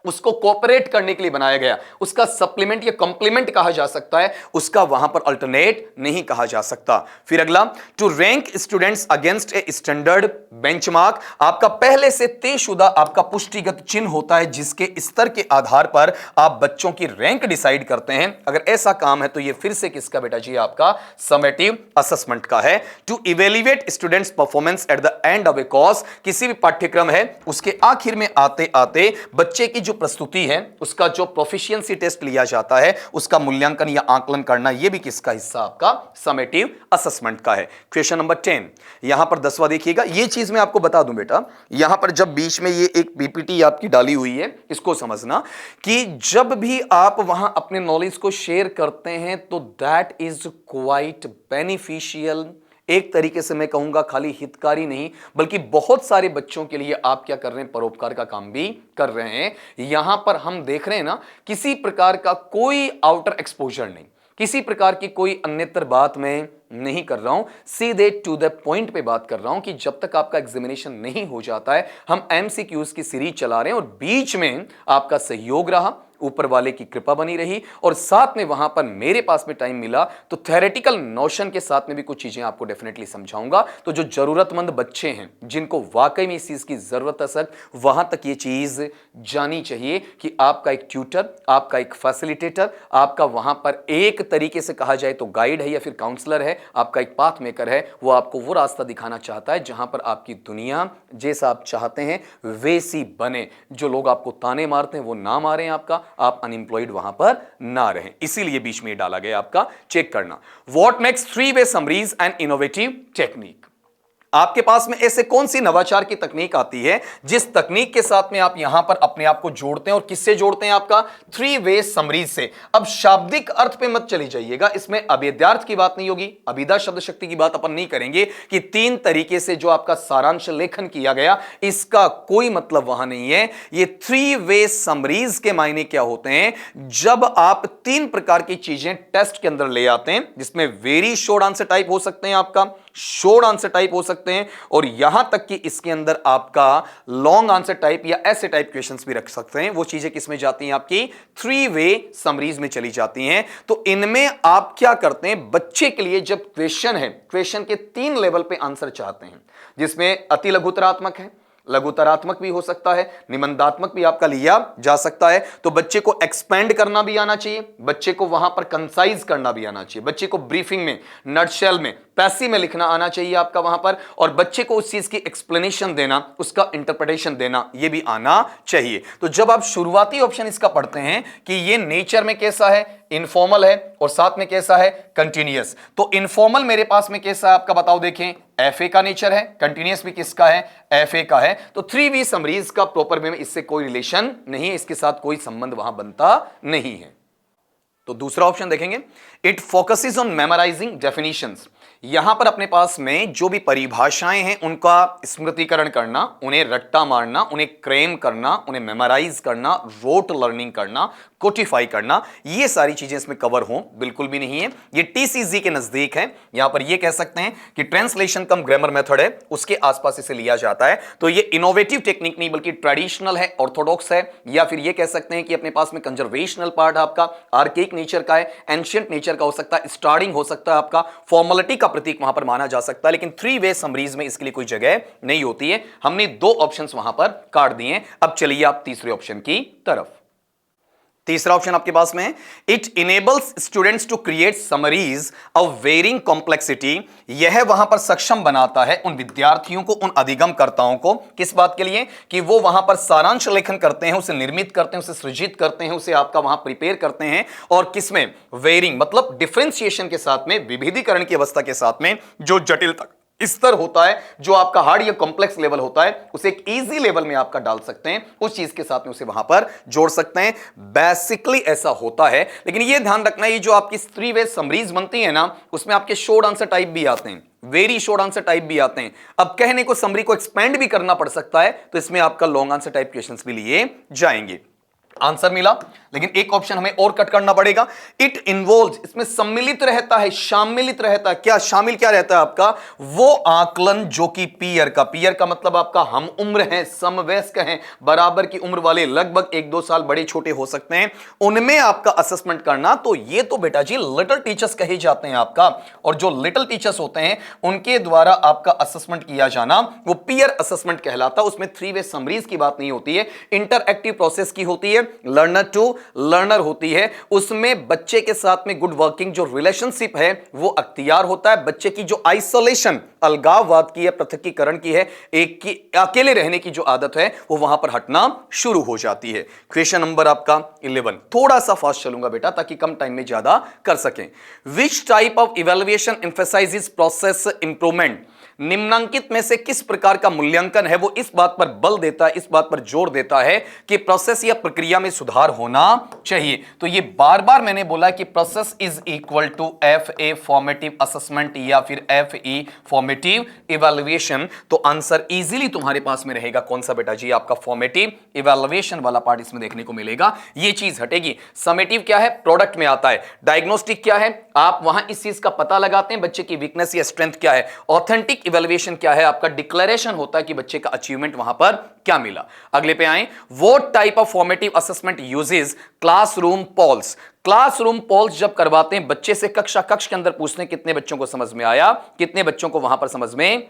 S1: उसको कोऑपरेट करने के लिए बनाया गया, उसका सप्लीमेंट या कॉम्प्लीमेंट कहा जा सकता है, उसका वहां पर अल्टरनेट नहीं कहा जा सकता। फिर अगला, to rank students against a standard benchmark, आपका पहले से तयशुदा आपका पुष्टिगत चिन्ह होता है जिसके स्तर के आधार पर आप बच्चों की रैंक डिसाइड करते हैं। अगर ऐसा काम है तो ये फिर से किसका बेटा जी, आपका समेटिव असेसमेंट का है। To evaluate students performance at the end of a course, किसी भी पाठ्यक्रम है उसके आखिर में आते आते बच्चे की प्रस्तुति है, उसका जो प्रोफिशिएंसी टेस्ट लिया जाता है, उसका मूल्यांकन या आकलन करना, यह भी किसका हिस्सा, आपका समेटिव असेसमेंट का है। क्वेश्चन नंबर 10, यहां पर 10वां देखिएगा, यह चीज मैं आपको बता दूं बेटा, यहां पर जब बीच में ये एक पीपीटी आपकी डाली हुई है, इसको समझना कि जब भी आप वहां अपने नॉलेज को शेयर करते हैं तो दैट इज क्वाइट बेनिफिशियल। एक तरीके से मैं कहूंगा खाली हितकारी नहीं, बल्कि बहुत सारे बच्चों के लिए आप क्या कर रहे हैं, परोपकार का काम भी कर रहे हैं। यहां पर हम देख रहे हैं ना, किसी प्रकार का कोई आउटर एक्सपोजर नहीं, किसी प्रकार की कोई अन्यतर बात मैं नहीं कर रहा हूं, सीधे टू द पॉइंट पे बात कर रहा हूं कि जब तक आपका एग्जामिनेशन नहीं हो जाता है, हम एमसीक्यूज की सीरीज चला रहे हैं और बीच में आपका सहयोग रहा, ऊपर वाले की कृपा बनी रही, और साथ में वहां पर मेरे पास में टाइम मिला तो थ्योरेटिकल नोशन के साथ में भी कुछ चीजें आपको डेफिनेटली समझाऊंगा। तो जो जरूरतमंद बच्चे हैं, जिनको वाकई में इस चीज की जरूरत है सर, वहां तक ये चीज जानी चाहिए कि आपका एक ट्यूटर, आपका एक फैसिलिटेटर, आपका वहां पर एक तरीके से कहा जाए तो गाइड है या फिर काउंसलर है, आपका एक पाथ मेकर है, वो आपको वो रास्ता दिखाना चाहता है जहां पर आपकी दुनिया जैसा आप चाहते हैं वैसी बने। जो लोग आपको ताने मारते हैं वो ना मारें आपका, आप अनएम्प्लॉयड वहां पर ना रहें, इसीलिए बीच में डाला गया आपका चेक करना। What makes three way summaries and innovative technique, आपके पास में ऐसे कौन सी नवाचार की तकनीक आती है जिस तकनीक के साथ में आप यहां पर अपने आप को जोड़ते हैं, और किससे जोड़ते हैं, आपका थ्री वे समरीज से। अब शाब्दिक अर्थ पे मत चली जाइएगा, इसमें अभेद्यार्थ की बात नहीं होगी, अभिधा शब्द शक्ति की बात अपन नहीं करेंगे कि तीन तरीके से जो आपका सारांश लेखन किया गया, इसका कोई मतलब वहां नहीं है। ये थ्री वे समरीज के मायने क्या होते हैं, जब आप तीन प्रकार की चीजें टेस्ट के अंदर ले आते हैं, जिसमें वेरी शॉर्ट आंसर टाइप हो सकते हैं, आपका शॉर्ट आंसर टाइप हो सकते हैं, और यहां तक कि इसके अंदर आपका लॉन्ग आंसर टाइप या ऐसे टाइप क्वेश्चंस भी रख सकते हैं। वो चीजें किसमें जाती हैं, आपकी थ्री वे समरीज में चली जाती हैं। तो इनमें आप क्या करते हैं, बच्चे के लिए जब क्वेश्चन है, क्वेश्चन के तीन लेवल पे आंसर चाहते हैं, जिसमें अति लघुतरात्मक है, लघुतरात्मक भी हो सकता है, निबंधात्मक भी आपका लिया जा सकता है। तो बच्चे को एक्सपेंड करना भी आना चाहिए, बच्चे को वहां पर कंसाइज करना भी आना चाहिए, बच्चे को ब्रीफिंग में, नटशेल में, पैसी में लिखना आना चाहिए आपका वहां पर, और बच्चे को उस चीज की एक्सप्लेनेशन देना, उसका इंटरप्रिटेशन देना, यह भी आना चाहिए। तो जब आप शुरुआती ऑप्शन इसका पढ़ते हैं कि ये नेचर में कैसा है, इनफॉर्मल है, और साथ में कैसा है, कंटिन्यूअस। तो इनफॉर्मल मेरे पास में कैसा है आपका, बताओ देखें, एफए का नेचर है, कंटिन्यूअस भी किसका है, एफए का है। तो थ्री वी समरीज का प्रॉपर वे में इससे कोई रिलेशन नहीं है, इसके साथ कोई संबंध वहां बनता नहीं है। तो दूसरा ऑप्शन देखेंगे, it focuses on memorising definitions. यहां पर अपने पास में जो भी परिभाषाएं हैं उनका स्मृतिकरण करना, उन्हें रट्टा मारना, उन्हें क्रेम करना, उन्हें मेमोराइज करना, रोट लर्निंग करना, कोटिफाई करना, ये सारी चीजें इसमें कवर हों बिल्कुल भी नहीं है। ये टीसीजी के नजदीक है। यहां पर ये कह सकते हैं कि ट्रांसलेशन कम ग्रामर मेथड है, उसके आसपास इसे लिया जाता है। तो ये इनोवेटिव टेक्निक नहीं बल्कि ट्रेडिशनल है, ऑर्थोडॉक्स है, या फिर ये कह सकते हैं कि अपने पास में कंजर्वेशनल पार्ट आपका आर्केइक नेचर का है, एंशिएंट नेचर का हो सकता है, स्टार्टिंग हो सकता है आपका, फॉर्मेलिटी का प्रतीक वहां पर माना जा सकता है, लेकिन 3 वे समरीज में इसके लिए कोई जगह नहीं होती है। हमने 2 ऑप्शंस वहां पर काट दिए। अब चलिए आप तीसरे ऑप्शन की तरफ। तीसरा ऑप्शन आपके पास में है, it enables students to create summaries of varying complexity. यह वहां पर सक्षम बनाता है उन विद्यार्थियों को, उन अधिगमकर्ताओं को, किस बात के लिए कि वो वहां पर सारांश लेखन करते हैं, उसे निर्मित करते हैं, उसे सृजित करते हैं, उसे आपका वहां प्रिपेयर करते हैं, और किसमें, वेरिंग मतलब डिफरेंशिएशन के साथ में, विभेदीकरण की अवस्था के साथ में, जो जटिलता स्तर होता है, जो आपका हार्ड या कॉम्प्लेक्स लेवल होता है, उसे एक इजी लेवल में आपका डाल सकते हैं, उस चीज के साथ में उसे वहां पर जोड़ सकते हैं। बेसिकली ऐसा होता है, लेकिन यह ध्यान रखना, ये जो आपकी 3 वे समरीज बनती है ना, उसमें आपके शॉर्ट आंसर टाइप भी आते हैं, वेरी शॉर्ट आंसर टाइप भी आते हैं। अब कहने को समरी को एक्सपेंड भी करना पड़ सकता है, तो इसमें आपका लॉन्ग आंसर टाइप क्वेश्चंस भी लिए जाएंगे। आंसर मिला, लेकिन एक ऑप्शन हमें और कट करना पड़ेगा। इट इन्वॉल्व, इसमें सम्मिलित रहता है, शामिलित रहता है। क्या शामिल क्या रहता है आपका, वो आकलन जो कि पीयर का, पीयर का मतलब आपका हम उम्र है, समवयस्क हैं, बराबर की उम्र वाले, लगभग 1-2 साल बड़े छोटे हो सकते हैं, उनमें आपका असेसमेंट करना। तो ये तो बेटा जी लिटिल टीचर्स कहे जाते हैं आपका, और जो लिटिल टीचर्स होते हैं उनके द्वारा आपका असेसमेंट किया जाना वो पीयर असेसमेंट कहलाता है। उसमें 3 वे समरीज की बात नहीं होती है, इंटरएक्टिव प्रोसेस की होती है, लर्नर टू लर्नर होती है। उसमें बच्चे के साथ में गुड वर्किंग जो रिलेशनशिप है वो अख्तियार होता है। बच्चे की जो आइसोलेशन, अलगाववाद की है, पृथकीकरण की है, एक की अकेले रहने की जो आदत है वो वहां पर हटना शुरू हो जाती है। क्वेश्चन नंबर आपका 11, थोड़ा सा फास्ट चलूंगा बेटा ताकि कम टाइम में ज्यादा कर सकें। Which type of evaluation emphasises process improvement. निम्नांकित में से किस प्रकार का मूल्यांकन है वो इस बात पर बल देता है, इस बात पर जोर देता है कि प्रोसेस या प्रक्रिया में सुधार होना चाहिए। तो ये बार बार मैंने बोला कि process is equal to FA formative assessment या फिर FE फॉर्मेटिव इवैल्यूएशन। तो आंसर इजीली तुम्हारे पास में रहेगा कौन सा बेटा जी, आपका फॉर्मेटिव इवैल्यूएशन वाला पार्ट इसमें देखने को मिलेगा। ये चीज हटेगी। समेटिव क्या है, प्रोडक्ट में आता है। डायग्नोस्टिक क्या है, आप वहां इस चीज का पता लगाते हैं बच्चे की वीकनेस या स्ट्रेंथ क्या है। ऑथेंटिक इवैल्यूएशन क्या है, आपका डिक्लेरेशन होता है कि बच्चे का अचीवमेंट वहां पर क्या मिला। अगले पे आए, what type of formative assessment uses classroom polls. Classroom polls जब करवाते हैं बच्चे से, कक्ष के अंदर पूछते हैं कितने बच्चों को समझ में आया, कितने बच्चों को वहां पर समझ में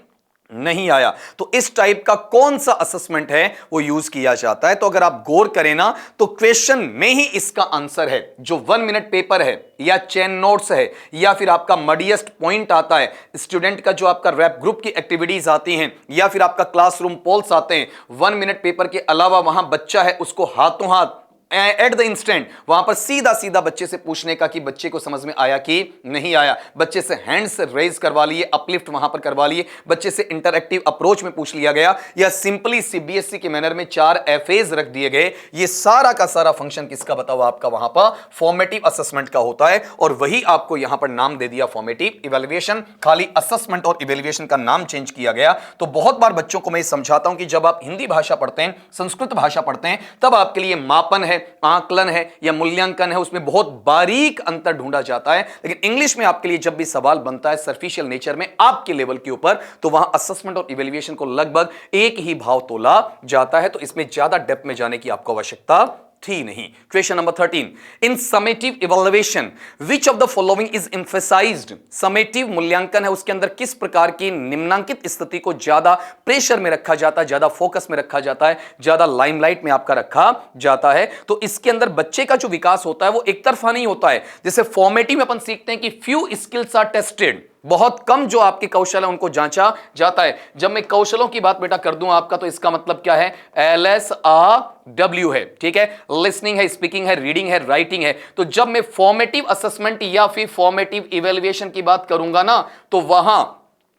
S1: नहीं आया। तो इस टाइप का कौन सा असेसमेंट है वो यूज किया जाता है। तो अगर आप गौर करें ना तो क्वेश्चन में ही इसका आंसर है। जो 1 मिनट पेपर है या चेन नोट्स है या फिर आपका मडियस्ट पॉइंट आता है, स्टूडेंट का जो आपका रैप ग्रुप की एक्टिविटीज आती हैं या फिर आपका क्लासरूम पोल्स आते हैं, 1 मिनट पेपर के अलावा वहां बच्चा है उसको हाथों हाथ एट द इंस्टेंट वहां पर सीधा सीधा बच्चे से पूछने का कि बच्चे को समझ में आया कि नहीं आया। बच्चे से हैंड्स रेज करवा लिए, अपलिफ्ट वहां पर करवा लिए, बच्चे से इंटरएक्टिव अप्रोच में पूछ लिया गया, या सिंपली CBSE के मैनर में 4 FAs रख दिए गए। ये सारा का सारा फंक्शन किसका बताओ, आपका वहां पर फॉर्मेटिव असेसमेंट का होता है। और वही आपको यहां पर नाम दे दिया फॉर्मेटिव इवैल्यूएशन। खाली असेसमेंट और इवैल्यूएशन का नाम चेंज किया गया। तो बहुत बार बच्चों को मैं समझाता हूं कि जब आप हिंदी भाषा पढ़ते हैं, संस्कृत भाषा पढ़ते हैं, तब आपके लिए मापन है, आकलन है या मूल्यांकन है, उसमें बहुत बारीक अंतर ढूंढा जाता है। लेकिन इंग्लिश में आपके लिए जब भी सवाल बनता है सरफिशियल नेचर में आपके लेवल के ऊपर, तो वहां असेसमेंट और इवैल्यूएशन को लगभग एक ही भाव तोला जाता है। तो इसमें ज्यादा डेप्थ में जाने की आपको आवश्यकता थी नहीं। Question number 13, in summative evaluation which of the following is emphasized. Summative मूल्यांकन है, उसके अंदर किस प्रकार की निम्नांकित स्थिति को ज्यादा प्रेशर में रखा जाता है, ज्यादा फोकस में रखा जाता है, ज्यादा लाइमलाइट में आपका रखा जाता है। तो इसके अंदर बच्चे का जो विकास होता है वो एक तरफा नहीं होता है। जैसे फॉर्मेटिव में अपन सीखते हैं कि फ्यू स्किल्स आर टेस्टेड, बहुत कम जो आपके कौशल है उनको जांचा जाता है। जब मैं कौशलों की बात बेटा कर दूं आपका, तो इसका मतलब क्या है, LSRW है, ठीक है, लिसनिंग है, स्पीकिंग है, रीडिंग है, राइटिंग है। तो जब मैं फॉर्मेटिव असेसमेंट या फिर फॉर्मेटिव इवैल्यूएशन की बात करूंगा ना, तो वहां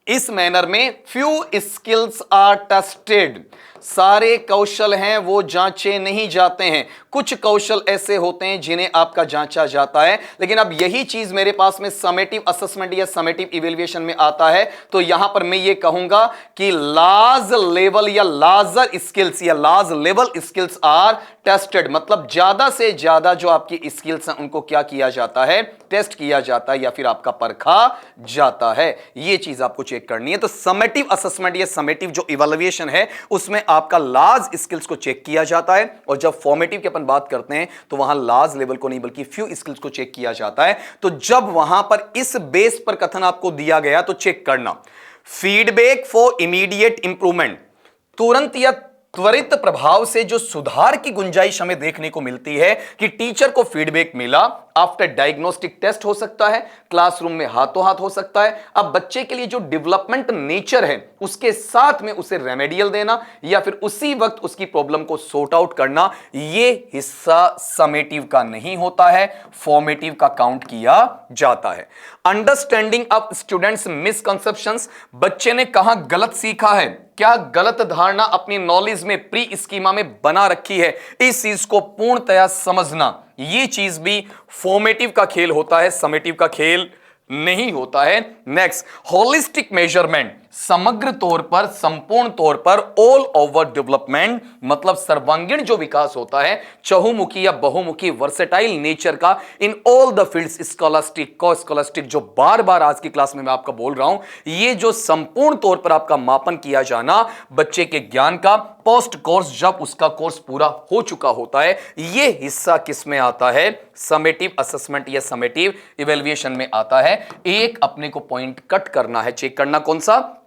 S1: इस मैनर में फ्यू स्किल्स आर टेस्टेड, सारे कौशल हैं वो जांचे नहीं जाते हैं, कुछ कौशल ऐसे होते हैं जिन्हें आपका जांचा जाता है। लेकिन अब यही चीज मेरे पास में समेटिव असेसमेंट या समेटिव इवैल्यूएशन में आता है, तो यहां पर मैं ये कहूंगा कि लार्ज लेवल या लार्जर स्किल्स या large level skills are tested, मतलब ज्यादा से ज्यादा जो आपकी स्किल्स हैं उनको क्या किया जाता है, टेस्ट किया जाता है या फिर आपका परखा जाता है। ये चीज आपको चेक करनी है। तो समेटिव असेसमेंट या समेटिव जो इवैल्यूएशन है उसमें आपका लार्ज स्किल्स को चेक किया जाता है, और जब फॉर्मेटिव की अपन बात करते हैं तो वहां लार्ज लेवल को नहीं बल्कि फ्यू स्किल्स को चेक किया जाता है। तो जब वहां पर इस बेस पर कथन आपको दिया गया तो चेक करना, फीडबैक फॉर इमीडिएट इंप्रूवमेंट, तुरंत या त्वरित प्रभाव से जो सुधार की गुंजाइश हमें देखने को मिलती है कि टीचर को फीडबैक मिला आफ्टर डायग्नोस्टिक टेस्ट हो सकता है, क्लासरूम में हाथों हाथ हो सकता है। अब बच्चे के लिए जो डेवलपमेंट नेचर है उसके साथ में उसे रेमेडियल देना या फिर उसी वक्त उसकी प्रॉब्लम को सॉर्ट आउट करना, यह हिस्सा समेटिव का नहीं होता है, फॉर्मेटिव का काउंट किया जाता है। अंडरस्टैंडिंग ऑफ स्टूडेंट्स मिसकंसेप्शंस, बच्चे ने कहां गलत सीखा है, क्या गलत धारणा अपनी नॉलेज में प्री स्कीमा में बना रखी है, इस चीज को पूर्णतया समझना, ये चीज भी फॉर्मेटिव का खेल होता है, समेटिव का खेल नहीं होता है। नेक्स्ट, होलिस्टिक मेजरमेंट, समग्र तौर पर, संपूर्ण तौर पर, ऑल ओवर डेवलपमेंट, मतलब सर्वांगीण जो विकास होता है, चहुमुखी या बहुमुखी वर्सेटाइल नेचर का in all the fields, scholastic को स्कॉलास्टिक, जो बार बार आज की क्लास में मैं आपको बोल रहा हूं, ये जो संपूर्ण तौर पर आपका मापन किया जाना बच्चे के ज्ञान का पोस्ट कोर्स, जब उसका कोर्स पूरा हो चुका होता है, ये हिस्सा किस में आता है, समेटिव असेसमेंट या समेटिव इवैल्यूएशन में आता है। एक अपने को पॉइंट कट करना है, चेक करना कौन सा,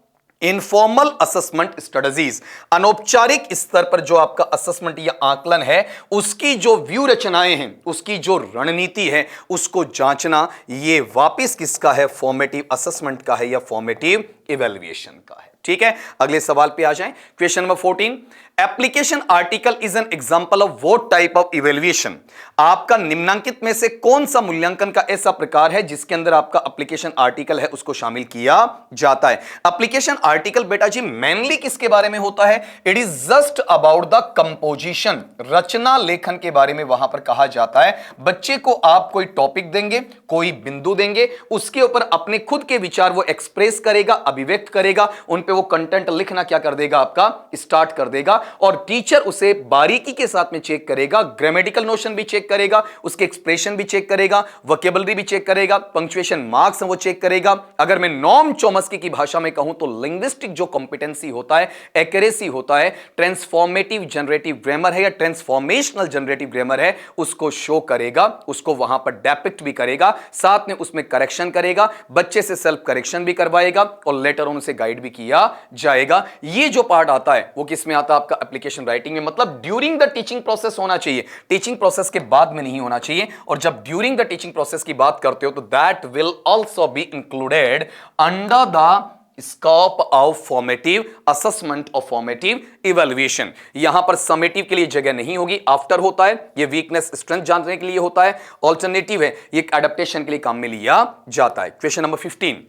S1: इनफॉर्मल असेसमेंट स्ट्रेटजीज, अनौपचारिक स्तर पर जो आपका असेसमेंट या आकलन है उसकी जो व्यू रचनाएं हैं, उसकी जो रणनीति है, उसको जांचना, ये वापिस किसका है, फॉर्मेटिव असेसमेंट का है या फॉर्मेटिव इवैल्यूएशन का है। ठीक है, अगले सवाल पे आ जाएं। Question number 14, application article is an example of what type of evaluation, आपका निम्नांकित में से कौन सा मूल्यांकन का ऐसा प्रकार है जिसके अंदर आपका एप्लीकेशन आर्टिकल है उसको शामिल किया जाता है। एप्लीकेशन आर्टिकल बेटा जी मेनली किसके बारे में होता है, it is just about the composition, रचना लेखन के बारे में वहां पर कहा जाता है। बच्चे को आप कोई टॉपिक देंगे, कोई बिंदु देंगे, उसके ऊपर अपने खुद के विचार वो एक्सप्रेस करेगा, अभिव्यक्त करेगा, उन पे वो कंटेंट लिखना क्या कर देगा, आपका स्टार्ट कर देगा, और टीचर उसे बारीकी के साथ में चेक करेगा, ग्रामेटिकल नोशन भी चेक करेगा, उसके एक्सप्रेशन भी चेक करेगा, वोकैबुलरी भी चेक करेगा, पंक्चुएशन मार्क्स वो चेक करेगा। अगर मैं नॉम चोमस्की की भाषा में कहूं तो लिंग्विस्टिक जो कॉम्पिटेंसी होता है, एक्यूरेसी होता है, ट्रांसफॉर्मेटिव जनरेटिव ग्रामर है या ट्रांसफॉर्मेशनल जनरेटिव ग्रामर है, उसको शो करेगा, उसको वहां पर डेपिक्ट भी करेगा, साथ में उसमें करेक्शन करेगा, बच्चे से सेल्फ करेक्शन भी करवाएगा और लेटर ऑन उसे गाइड भी किया जाएगा। ये जो पार्ट आता है वो किस में आता है, आपका एप्लीकेशन राइटिंग में, मतलब ड्यूरिंग द टीचिंग प्रोसेस होना चाहिए, टीचिंग प्रोसेस के बाद में नहीं होना चाहिए। और जब ड्यूरिंग द टीचिंग प्रोसेस की बात करते हो तो that will also be included under the scope of formative assessment और फॉर्मेटिव इवैल्यूएशन। यहां पर समेटिव के लिए जगह नहीं होगी, आफ्टर होता है, ये वीकनेस स्ट्रेंथ जानने के लिए होता है, ऑल्टरनेटिव है, ये एडेप्टेशन के लिए काम में लिया जाता है। Question number 15,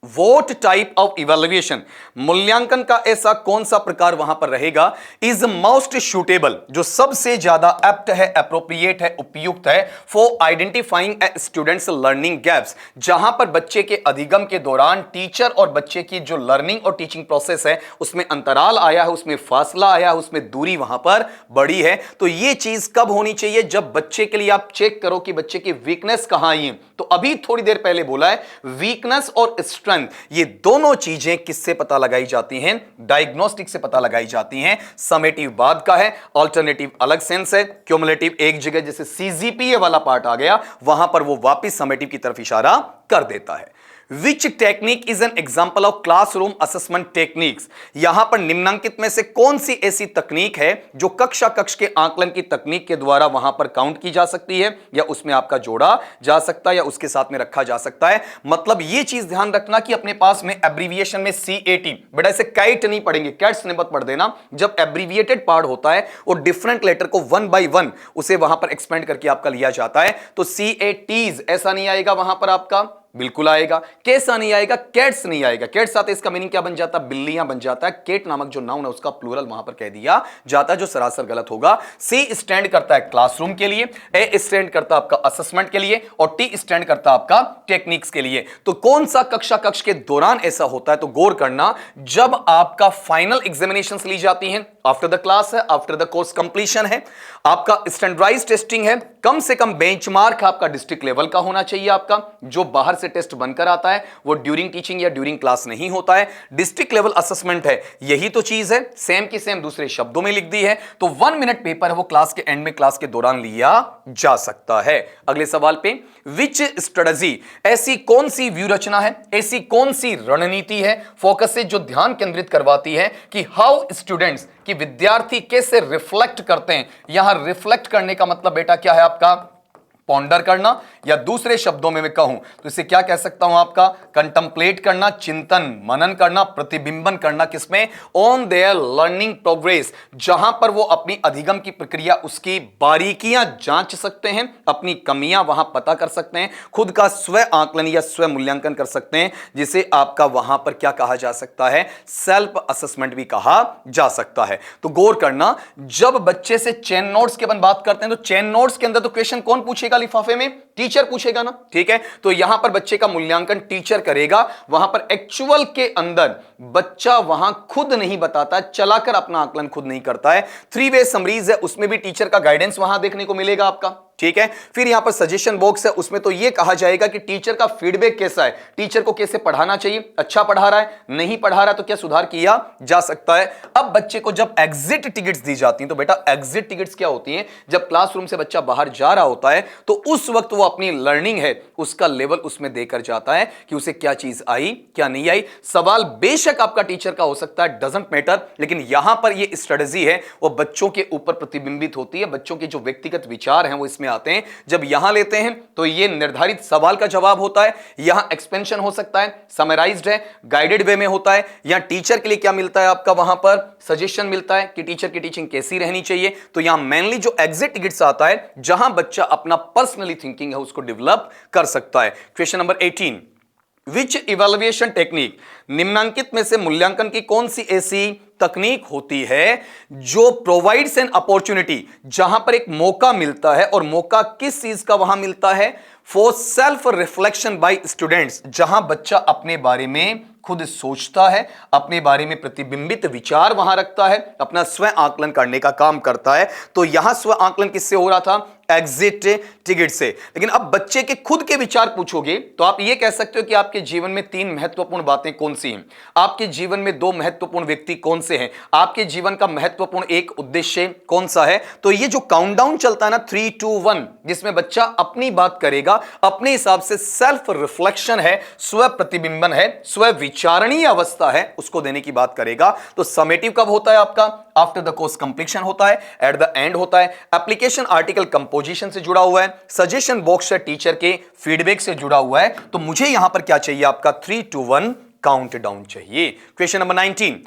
S1: vote type of evaluation, मूल्यांकन का ऐसा कौन सा प्रकार वहां पर रहेगा, इज मोस्ट सूटेबल, जो सबसे ज्यादा एप्ट है, एप्रोप्रिएट है, उपयुक्त है, for identifying A students learning gaps, जहां पर बच्चे के अधिगम के दौरान टीचर और बच्चे की जो लर्निंग और टीचिंग प्रोसेस है उसमें अंतराल आया है, उसमें फासला आया है, उसमें दूरी वहां पर बड़ी है। तो ये चीज कब होनी चाहिए, जब बच्चे के लिए आप चेक करो कि बच्चे की वीकनेस कहां आई है। तो अभी थोड़ी देर पहले बोला है वीकनेस और स्ट्रेंथ, ये दोनों चीजें किससे पता लगाई जाती हैं, डायग्नोस्टिक से पता लगाई जाती हैं। समेटिव बाद का है, अल्टरनेटिव अलग सेंस है, क्यूमुलेटिव एक जगह जैसे सीजीपीए वाला पार्ट आ गया वहां पर वो वापस समेटिव की तरफ इशारा कर देता है। Which technique is an example of classroom assessment techniques, यहां पर निम्नांकित में से कौन सी ऐसी तकनीक है जो कक्षा कक्ष के आकलन की तकनीक के द्वारा वहां पर काउंट की जा सकती है या उसमें आपका जोड़ा जा सकता है या उसके साथ में रखा जा सकता है। मतलब यह चीज ध्यान रखना कि अपने पास में एब्रीविएशन में CAT, बेटा इसे कैट नहीं पढ़ेंगे, कैट्स ने मत पढ़ देना। जब एब्रीविएटेड पार्ट होता है वो डिफरेंट लेटर को 1 by 1 उसे वहां पर एक्सपेंड करके आपका लिया जाता है। तो CATs ऐसा नहीं आएगा वहां पर आपका, बिल्कुल आएगा। कैसा नहीं आएगा? कैट्स नहीं आएगा। कैट्स आते इसका मीनिंग क्या बन जाता? बिल्लियां बन जाता है। केट नामक जो नाउन है उसका प्लूरल वहां पर कह दिया जाता है, जो सरासर गलत होगा। सी स्टैंड करता है क्लासरूम के लिए, ए स्टैंड करता है आपका असेसमेंट के लिए, और टी स्टैंड करता है आपका टेक्निक्स के लिए। तो कौन सा कक्ष के दौरान ऐसा होता है? तो गौर करना, जब आपका फाइनल एग्जामिनेशंस ली जाती हैं, आफ्टर द क्लास है, आफ्टर द कोर्स कंप्लीशन है, आपका स्टैंडर्डाइज्ड टेस्टिंग है, कम से कम बेंचमार्क आपका डिस्ट्रिक्ट लेवल का होना चाहिए। आपका जो बाहर से टेस्ट बनकर आता है वो ड्यूरिंग टीचिंग या ड्यूरिंग क्लास नहीं होता है। डिस्ट्रिक्ट लेवल असेसमेंट है, यही तो चीज है, सेम की सेम दूसरे शब्दों में लिख दी है। तो 1 मिनट पेपर है, वो क्लास के एंड में, क्लास के दौरान लिया जा सकता है। अगले सवाल पे, विच स्ट्रेटजी, ऐसी कौन सी व्यू रचना है, ऐसी कौन सी रणनीति है, फोकस से जो ध्यान केंद्रित करवाती है कि हाउ स्टूडेंट्स, कि विद्यार्थी कैसे रिफ्लेक्ट करते हैं। यहां रिफ्लेक्ट करने का मतलब बेटा क्या है आपका? पॉन्डर करना, या दूसरे शब्दों में मैं कहूं तो इसे क्या कह सकता हूं आपका? कंटम्पलेट करना, चिंतन मनन करना, प्रतिबिंबन करना, किसमें? ऑन देयर लर्निंग प्रोग्रेस, जहां पर वो अपनी अधिगम की प्रक्रिया, उसकी बारीकियां जांच सकते हैं, अपनी कमियां वहां पता कर सकते हैं, खुद का स्व आकलन या स्व मूल्यांकन कर सकते हैं, जिसे आपका वहां पर क्या कहा जा सकता है? सेल्फ असेसमेंट भी कहा जा सकता है। तो गौर करना, जब बच्चे से चेन नोट्स की अपन बात करते हैं तो चेन नोट्स के अंदर तो क्वेश्चन कौन पूछेगा? लिफाफे में टीचर पूछेगा ना, ठीक है। तो यहां पर बच्चे का मूल्यांकन टीचर करेगा। वहां पर एक्चुअल के अंदर बच्चा वहां खुद नहीं बताता, चलाकर अपना आकलन खुद नहीं करता है। 3 वे समरीज है, उसमें भी टीचर का गाइडेंस वहां देखने को मिलेगा आपका, ठीक है। फिर यहां पर सजेशन बॉक्स है, उसमें तो यह कहा जाएगा कि टीचर का फीडबैक कैसा है, टीचर को कैसे पढ़ाना चाहिए, अच्छा पढ़ा रहा है, नहीं पढ़ा रहा तो क्या सुधार किया जा सकता है। अब बच्चे को जब एग्जिट टिकट्स दी जाती हैं, तो बेटा एग्जिट टिकट्स क्या होती हैं? जब क्लासरूम से बच्चा बाहर जा रहा होता है तो उस वक्त वो अपनी लर्निंग है उसका लेवल उसमें देकर जाता है कि उसे क्या चीज आई, क्या नहीं आई। सवाल बेशक आपका टीचर का हो सकता है, डजंट मैटर, लेकिन यहां पर ये स्ट्रेटजी है वो बच्चों के ऊपर प्रतिबिंबित होती है, बच्चों के जो व्यक्तिगत विचार हैं वो इसमें आते हैं। जब यहां लेते हैं तो यह निर्धारित सवाल का जवाब होता है, यहां एक्सपेंशन हो सकता है, समराइज्ड है, गाइडेड वे में होता है, या टीचर के लिए क्या मिलता है आपका? वहां पर सजेशन मिलता है कि टीचर की टीचिंग कैसी रहनी चाहिए। तो यहां मेनली जो एग्जिट टिकट्स आता है, जहां बच्चा अपना पर्सनली थिंकिंग है उसको डेवलप कर सकता है। क्वेश्चन नंबर 18, विच इवैल्यूएशन टेक्निक, निम्नांकित में से मूल्यांकन की कौन सी ऐसी तकनीक होती है जो प्रोवाइड्स एन अपॉर्चुनिटी, जहां पर एक मौका मिलता है, और मौका किस चीज का वहां मिलता है? For self reflection by students, जहां बच्चा अपने बारे में खुद सोचता है, अपने बारे में प्रतिबिंबित विचार वहां रखता है, अपना स्व आकलन करने का काम करता है। तो यहां स्व आकलन किससे हो रहा था? एग्जिट टिकट से। लेकिन अब बच्चे के खुद के विचार पूछोगे तो आप यह कह सकते हो कि आपके जीवन में 3 महत्वपूर्ण बातें कौन सी हैं, आपके जीवन में 2 महत्वपूर्ण व्यक्ति कौन से हैं, आपके जीवन का महत्वपूर्ण एक उद्देश्य कौन सा है। तो ये जो काउंटडाउन चलता है ना 3, 2, 1, जिसमें बच्चा अपनी बात करेगा, अपने हिसाब से सेल्फ रिफ्लेक्शन है, स्व प्रतिबिंबन है, स्व विचारणीय अवस्था है, उसको देने की बात करेगा। तो समेटिव कब होता है आपका? आफ्टर द कोर्स कंप्लीशन होता है, एट द एंड होता है, एप्लीकेशन आर्टिकल कंपोजिशन से जुड़ा हुआ है, सजेशन बॉक्स से टीचर के फीडबैक से जुड़ा हुआ है। तो मुझे यहां पर क्या चाहिए आपका? 3, 2, 1 काउंटडाउन चाहिए। Question number 19,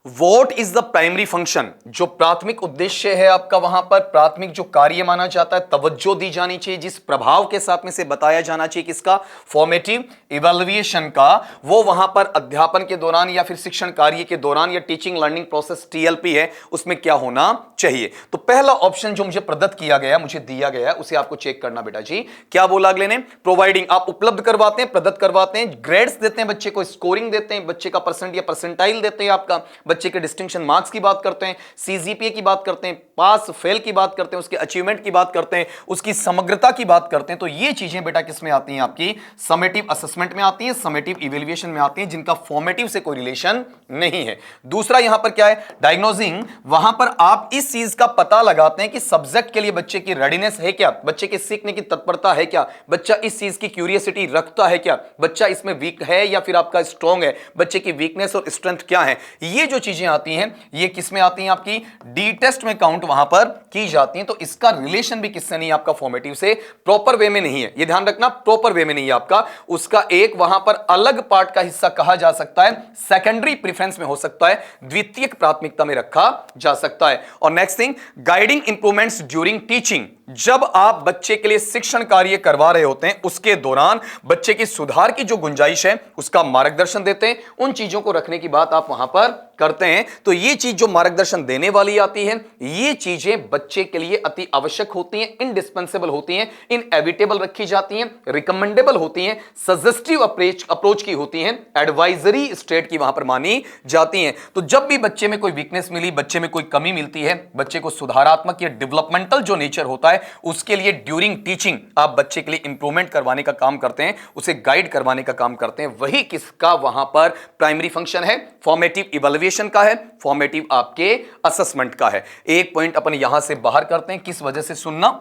S1: what is the primary function, जो प्राथमिक उद्देश्य है आपका, वहां पर प्राथमिक जो कार्य माना जाता है, तवज्जो दी जानी चाहिए, जिस प्रभाव के साथ में से बताया जाना चाहिए किसका? फॉर्मेटिव इवैल्यूएशन का, वो वहां पर अध्यापन के दौरान या फिर शिक्षण कार्य के दौरान या टीचिंग लर्निंग प्रोसेस टीएलपी है, उसमें क्या होना चाहिए। तो पहला ऑप्शन जो मुझे प्रदत्त किया गया, मुझे दिया गया, उसे आपको चेक करना बेटा जी। क्या बोला अगले ने? प्रोवाइडिंग, आप उपलब्ध करवाते हैं, प्रदत्त करवाते हैं, ग्रेड्स देते हैं बच्चे को, स्कोरिंग देते हैं, बच्चे का परसेंट या परसेंटाइल देते हैं, आपका बच्चे के डिस्टिंक्शन मार्क्स की बात करते हैं, सीजीपीए की बात करते हैं, पास फेल की बात करते हैं, उसके अचीवमेंट की बात करते हैं, उसकी समग्रता की बात करते हैं। तो ये चीजें बेटा किसमें आती हैं? आपकी समेटिव असेसमेंट में आती हैं, समेटिव इवैल्यूएशन में आती हैं, जिनका फॉर्मेटिव से कोई रिलेशन नहीं है। दूसरा यहां पर क्या है? डायग्नोजिंग, वहां पर आप इस चीज का पता लगाते हैं कि सब्जेक्ट के लिए बच्चे की रेडीनेस है क्या, बच्चे के सीखने की तत्परता है क्या, बच्चा इस चीज की क्यूरियोसिटी रखता है क्या, बच्चा इसमें वीक है या फिर आपका स्ट्रॉन्ग है, बच्चे की वीकनेस और स्ट्रेंथ क्या है। ये जो चीजें आती हैं ये किस में आती हैं? आपकी डी टेस्ट में काउंट वहां पर की जाती हैं। तो इसका रिलेशन भी किससे नहीं, आपका फॉर्मेटिव से, प्रॉपर वे में नहीं है, ये ध्यान रखना, प्रॉपर वे में नहीं है आपका। उसका एक वहां पर अलग पार्ट का हिस्सा कहा जा सकता है, सेकेंडरी प्रेफरेंस में हो सकता है, द्वितीयक प्राथमिकता में रखा जा सकता है। और next thing, guiding improvements during teaching, जब आप बच्चे के लिए शिक्षण कार्य करवा रहे होते हैं उसके दौरान बच्चे की सुधार की जो गुंजाइश है उसका मार्गदर्शन देते हैं, उन चीजों को रखने की बात आप वहां पर करते हैं। तो ये चीज जो मार्गदर्शन देने वाली आती है, ये चीजें बच्चे के लिए अति आवश्यक होती हैं, इंडिस्पेंसेबल होती हैं, इनएविटेबल रखी जाती हैं, रिकमेंडेबल होती हैं, सजेस्टिव अप्रोच की होती हैं, एडवाइजरी स्टेट की वहां पर मानी जाती हैं। तो जब भी बच्चे में कोई वीकनेस मिली, बच्चे में कोई कमी मिलती है, बच्चे को सुधारात्मक या डेवलपमेंटल जो नेचर होता है उसके लिए ड्यूरिंग टीचिंग आप बच्चे के लिए इंप्रूवमेंट करवाने का काम करते हैं, उसे गाइड करवाने का काम करते हैं। वही किसका वहां पर प्राइमरी फंक्शन है, फॉर्मेटिव इवैल्यूएशन का है, फॉर्मेटिव आपके असेसमेंट का है। एक पॉइंट अपन यहां से बाहर करते हैं, किस वजह से सुनना,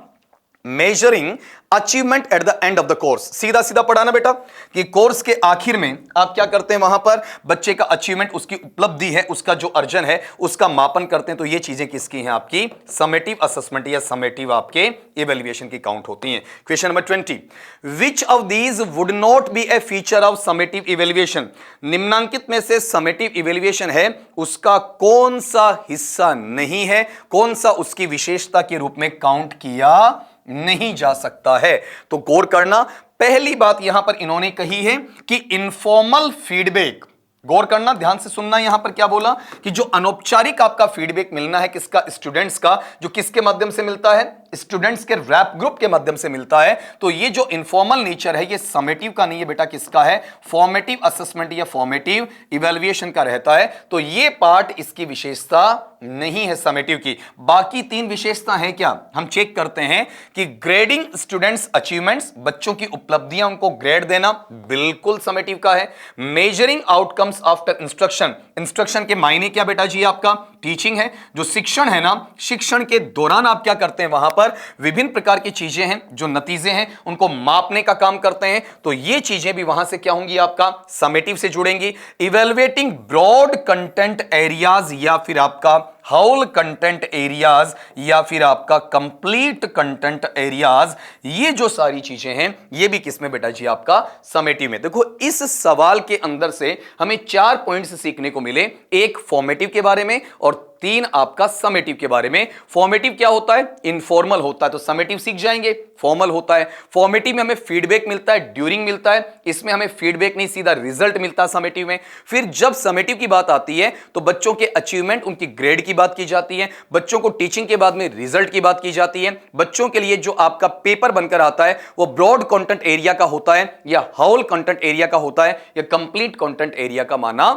S1: measuring achievement eight the end of the course. सीधा सीधा पढ़ाना बेटा कि कोर्स के आखिर में आप क्या करते हैं, वहां पर बच्चे का अचीवमेंट, उसकी उपलब्धि है, उसका जो अर्जन है उसका मापन करते हैं। तो ये चीजें किसकी हैं, आपकी समेटिव असेसमेंट या समेटिव आपके इवैल्यूएशन की काउंट होती हैं। Question number 20, which of these would not be A feature of summative evaluation. निम्नांकित में से समेटिव इवैल्यूएशन है उसका कौन सा हिस्सा नहीं है, कौन सा उसकी विशेषता के रूप में काउंट किया नहीं जा सकता है। तो गौर करना, पहली बात यहां पर इन्होंने कही है कि इनफॉर्मल फीडबैक, गौर करना, ध्यान से सुनना, यहां पर क्या बोला कि जो अनौपचारिक आपका फीडबैक मिलना है किसका, स्टूडेंट्स का, जो किसके माध्यम से मिलता है, स्टूडेंट्स के रैप ग्रुप के माध्यम से मिलता है। तो ये जो इनफॉर्मल नेचर है ये समेटिव का नहीं है बेटा, किसका है, फॉर्मेटिव असेसमेंट या फॉर्मेटिव इवैल्यूएशन का रहता है। तो ये पार्ट इसकी विशेषता नहीं है समेटिव की। बाकी तीन विशेषता है क्या, हम चेक करते हैं कि ग्रेडिंग स्टूडेंट्स अचीवमेंट्स, बच्चों की उपलब्धियां उनको ग्रेड देना, बिल्कुल समेटिव का है। Measuring outcomes after instruction, instruction के मायने क्या बेटा जी, आपका टीचिंग है, जो शिक्षण है ना, शिक्षण के दौरान आप क्या करते हैं, वहां पर विभिन्न प्रकार की चीजें हैं, जो नतीजे हैं उनको मापने का काम करते हैं। तो ये चीजें भी वहां से क्या होंगी, आपका समेटिव से जुड़ेंगी। इवेलुएटिंग ब्रॉड कंटेंट एरियाज या फिर आपका होल कंटेंट एरियाज या फिर आपका कंप्लीट कंटेंट एरियाज, ये जो सारी चीजें हैं ये भी किसमें बेटा जी, आपका समेटिव में। देखो इस सवाल के अंदर से हमें 4 पॉइंट्स सीखने को मिले, एक फॉर्मेटिव के बारे में और 3 आपका समेटिव के बारे में। फॉर्मेटिव क्या होता है, इनफॉर्मल होता है, तो समेटिव सीख जाएंगे। फॉर्मल होता है, फॉर्मेटिव में हमें फीडबैक मिलता है, ड्यूरिंग मिलता है, इसमें हमें फीडबैक नहीं सीधा रिजल्ट मिलता है समेटिव में। फिर जब समेटिव की बात आती है तो बच्चों के अचीवमेंट, उनकी ग्रेड की बात की जाती है, बच्चों को टीचिंग के बाद में रिजल्ट की बात की जाती है। बच्चों के लिए जो आपका पेपर बनकर आता है वो ब्रॉड कंटेंट एरिया का होता है या होल कंटेंट एरिया का होता है या कंप्लीट कंटेंट एरिया का माना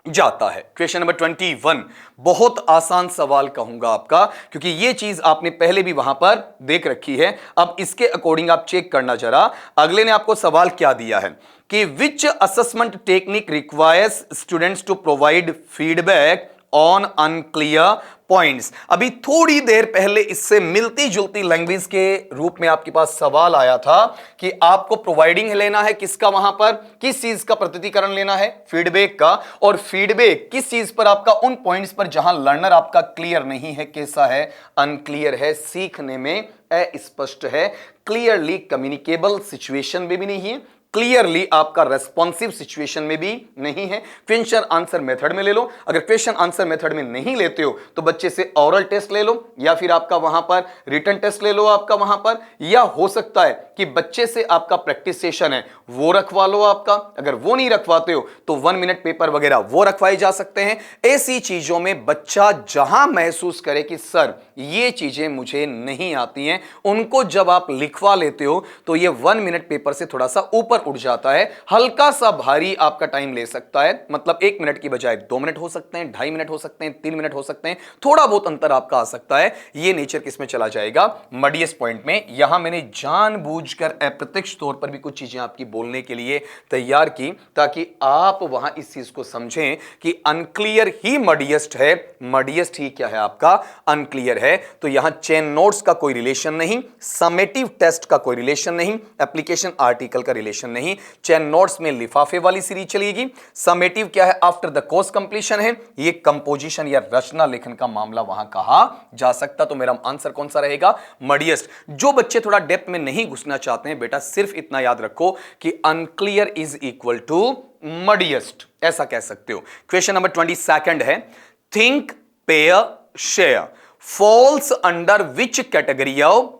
S1: जाता है। क्वेश्चन नंबर 21, बहुत आसान सवाल कहूंगा आपका, क्योंकि यह चीज आपने पहले भी वहां पर देख रखी है। अब इसके अकॉर्डिंग आप चेक करना जरा, अगले ने आपको सवाल क्या दिया है कि which assessment technique requires students to provide feedback on unclear points. अभी थोड़ी देर पहले इससे मिलती जुलती लैंग्वेज के रूप में आपके पास सवाल आया था कि आपको प्रोवाइडिंग लेना है किसका, वहां पर किस चीज का प्रस्तुतिकरण लेना है, फीडबैक का। और फीडबैक किस चीज पर, आपका उन पॉइंट्स पर जहां लर्नर आपका क्लियर नहीं है, कैसा है, अनक्लियर है, सीखने में अस्पष्ट है, क्लियरली कम्युनिकेबल सिचुएशन में भी नहीं है, क्लियरली आपका रेस्पॉन्सिव सिचुएशन में भी नहीं है। क्वेश्चन आंसर मेथड में ले लो, अगर क्वेश्चन आंसर मेथड में नहीं लेते हो तो बच्चे से ओरल टेस्ट ले लो या फिर आपका वहां पर रिटन टेस्ट ले लो आपका वहां पर, या हो सकता है कि बच्चे से आपका प्रैक्टिस सेशन है वो रखवा लो आपका। अगर वो नहीं रखवाते हो तो 1 मिनट पेपर वगैरह वो रखवाए जा सकते हैं। ऐसी चीजों में बच्चा जहां महसूस करे कि सर ये चीजें मुझे नहीं आती हैं, उनको जब आप लिखवा लेते हो तो ये 1 मिनट पेपर से थोड़ा सा ऊपर उठ जाता है, हल्का सा भारी आपका टाइम ले सकता है। मतलब 1 मिनट की बजाय 2 मिनट हो सकते हैं, 2.5 मिनट हो सकते हैं, 3 मिनट हो सकते हैं, थोड़ा बहुत अंतर आपका आ सकता है। ये नेचर किसमें चला जाएगा, मडियस पॉइंट में। यहां मैंने जानबूझकर अप्रत्यक्ष तौर पर भी कुछ चीजें आपकी बोलने के लिए तैयार की ताकि आप वहां इस चीज को समझें कि अनक्लियर ही मडियस्ट है, मडियस्ट ही क्या है, आपका अनक्लियर है। तो यहां चेन नोट्स का कोई रिलेशन नहीं, समेटिव टेस्ट का कोई रिलेशन नहीं, एप्लीकेशन आर्टिकल का रिलेशन नहीं। चेन नोट्स में लिफाफे वाली सीरीज चलेगी। समेटिव क्या है, आफ्टर द कोर्स कंप्लीशन है, ये कंपोजिशन या रचना लेखन का मामला वहां कहा जा सकता। तो मेरा आंसर कौन सा रहेगा, मडियस्ट। जो बच्चे थोड़ा डेप्थ में नहीं घुसना चाहते हैं बेटा, सिर्फ इतना याद रखो कि अनक्लियर इज इक्वल टू मडियस्ट, ऐसा कह सकते हो। क्वेश्चन नंबर 22 है, think pair share falls under which category of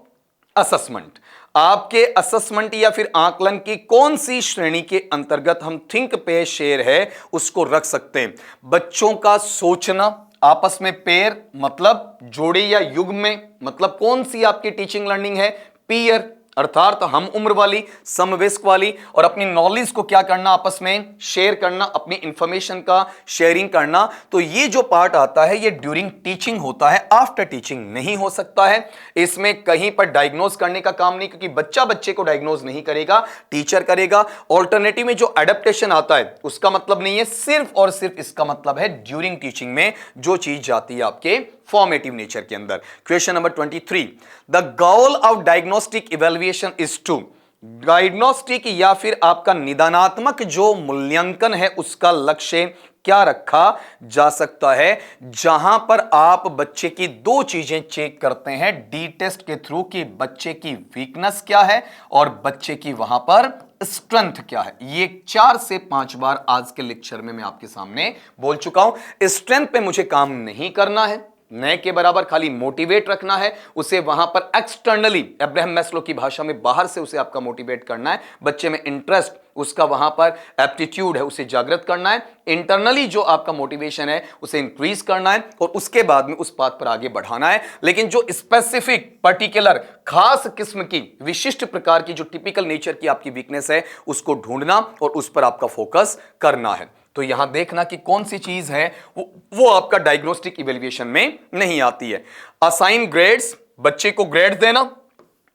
S1: assessment. आपके असेसमेंट या फिर आकलन की कौन सी श्रेणी के अंतर्गत हम थिंक पेयर शेयर है उसको रख सकते हैं? बच्चों का सोचना, आपस में पेयर मतलब जोड़े या युग्म में, मतलब कौन सी आपकी टीचिंग लर्निंग है? पीयर अर्थात हम उम्र वाली, समवयस्क वाली, और अपनी नॉलेज को क्या करना, आपस में शेयर करना, अपनी इंफॉर्मेशन का शेयरिंग करना। तो ये जो पार्ट आता है ये ड्यूरिंग टीचिंग होता है, आफ्टर टीचिंग नहीं हो सकता है। इसमें कहीं पर डायग्नोज करने का काम नहीं, क्योंकि बच्चा बच्चे को डायग्नोज नहीं करेगा, टीचर करेगा। ऑल्टरनेटिव में जो एडेप्टेशन आता है उसका मतलब नहीं है, सिर्फ और सिर्फ इसका मतलब है ड्यूरिंग टीचिंग में जो चीज जाती है आपके फॉर्मेटिव नेचर के अंदर। Question number 23, the goal of diagnostic evaluation is to, diagnostic या फिर आपका निदानात्मक जो मूल्यांकन है उसका लक्ष्य क्या रखा जा सकता है? जहां पर आप बच्चे की दो चीजें चेक करते हैं डी टेस्ट के थ्रू कि बच्चे की वीकनेस क्या है और बच्चे की वहां पर स्ट्रेंथ क्या है। ये 4 से 5 बार आज के लेक्चर में मैं आपके सामने बोल चुका हूं। स्ट्रेंथ पे मुझे काम नहीं करना है, नए के बराबर खाली मोटिवेट रखना है उसे, वहां पर एक्सटर्नली अब्राहम मैस्लो की भाषा में बाहर से उसे आपका मोटिवेट करना है। बच्चे में इंटरेस्ट, उसका वहां पर एप्टीट्यूड है, उसे जागृत करना है। इंटरनली जो आपका मोटिवेशन है उसे इंक्रीज करना है और उसके बाद में उस बात पर आगे बढ़ाना है। लेकिन जो स्पेसिफिक पर्टिकुलर खास किस्म की विशिष्ट प्रकार की जो टिपिकल नेचर की आपकी वीकनेस है उसको ढूंढना और उस पर आपका फोकस करना है। तो यहां देखना कि कौन सी चीज है वो आपका डायग्नोस्टिक इवैल्यूएशन में नहीं आती है। असाइन ग्रेड्स, बच्चे को ग्रेड देना,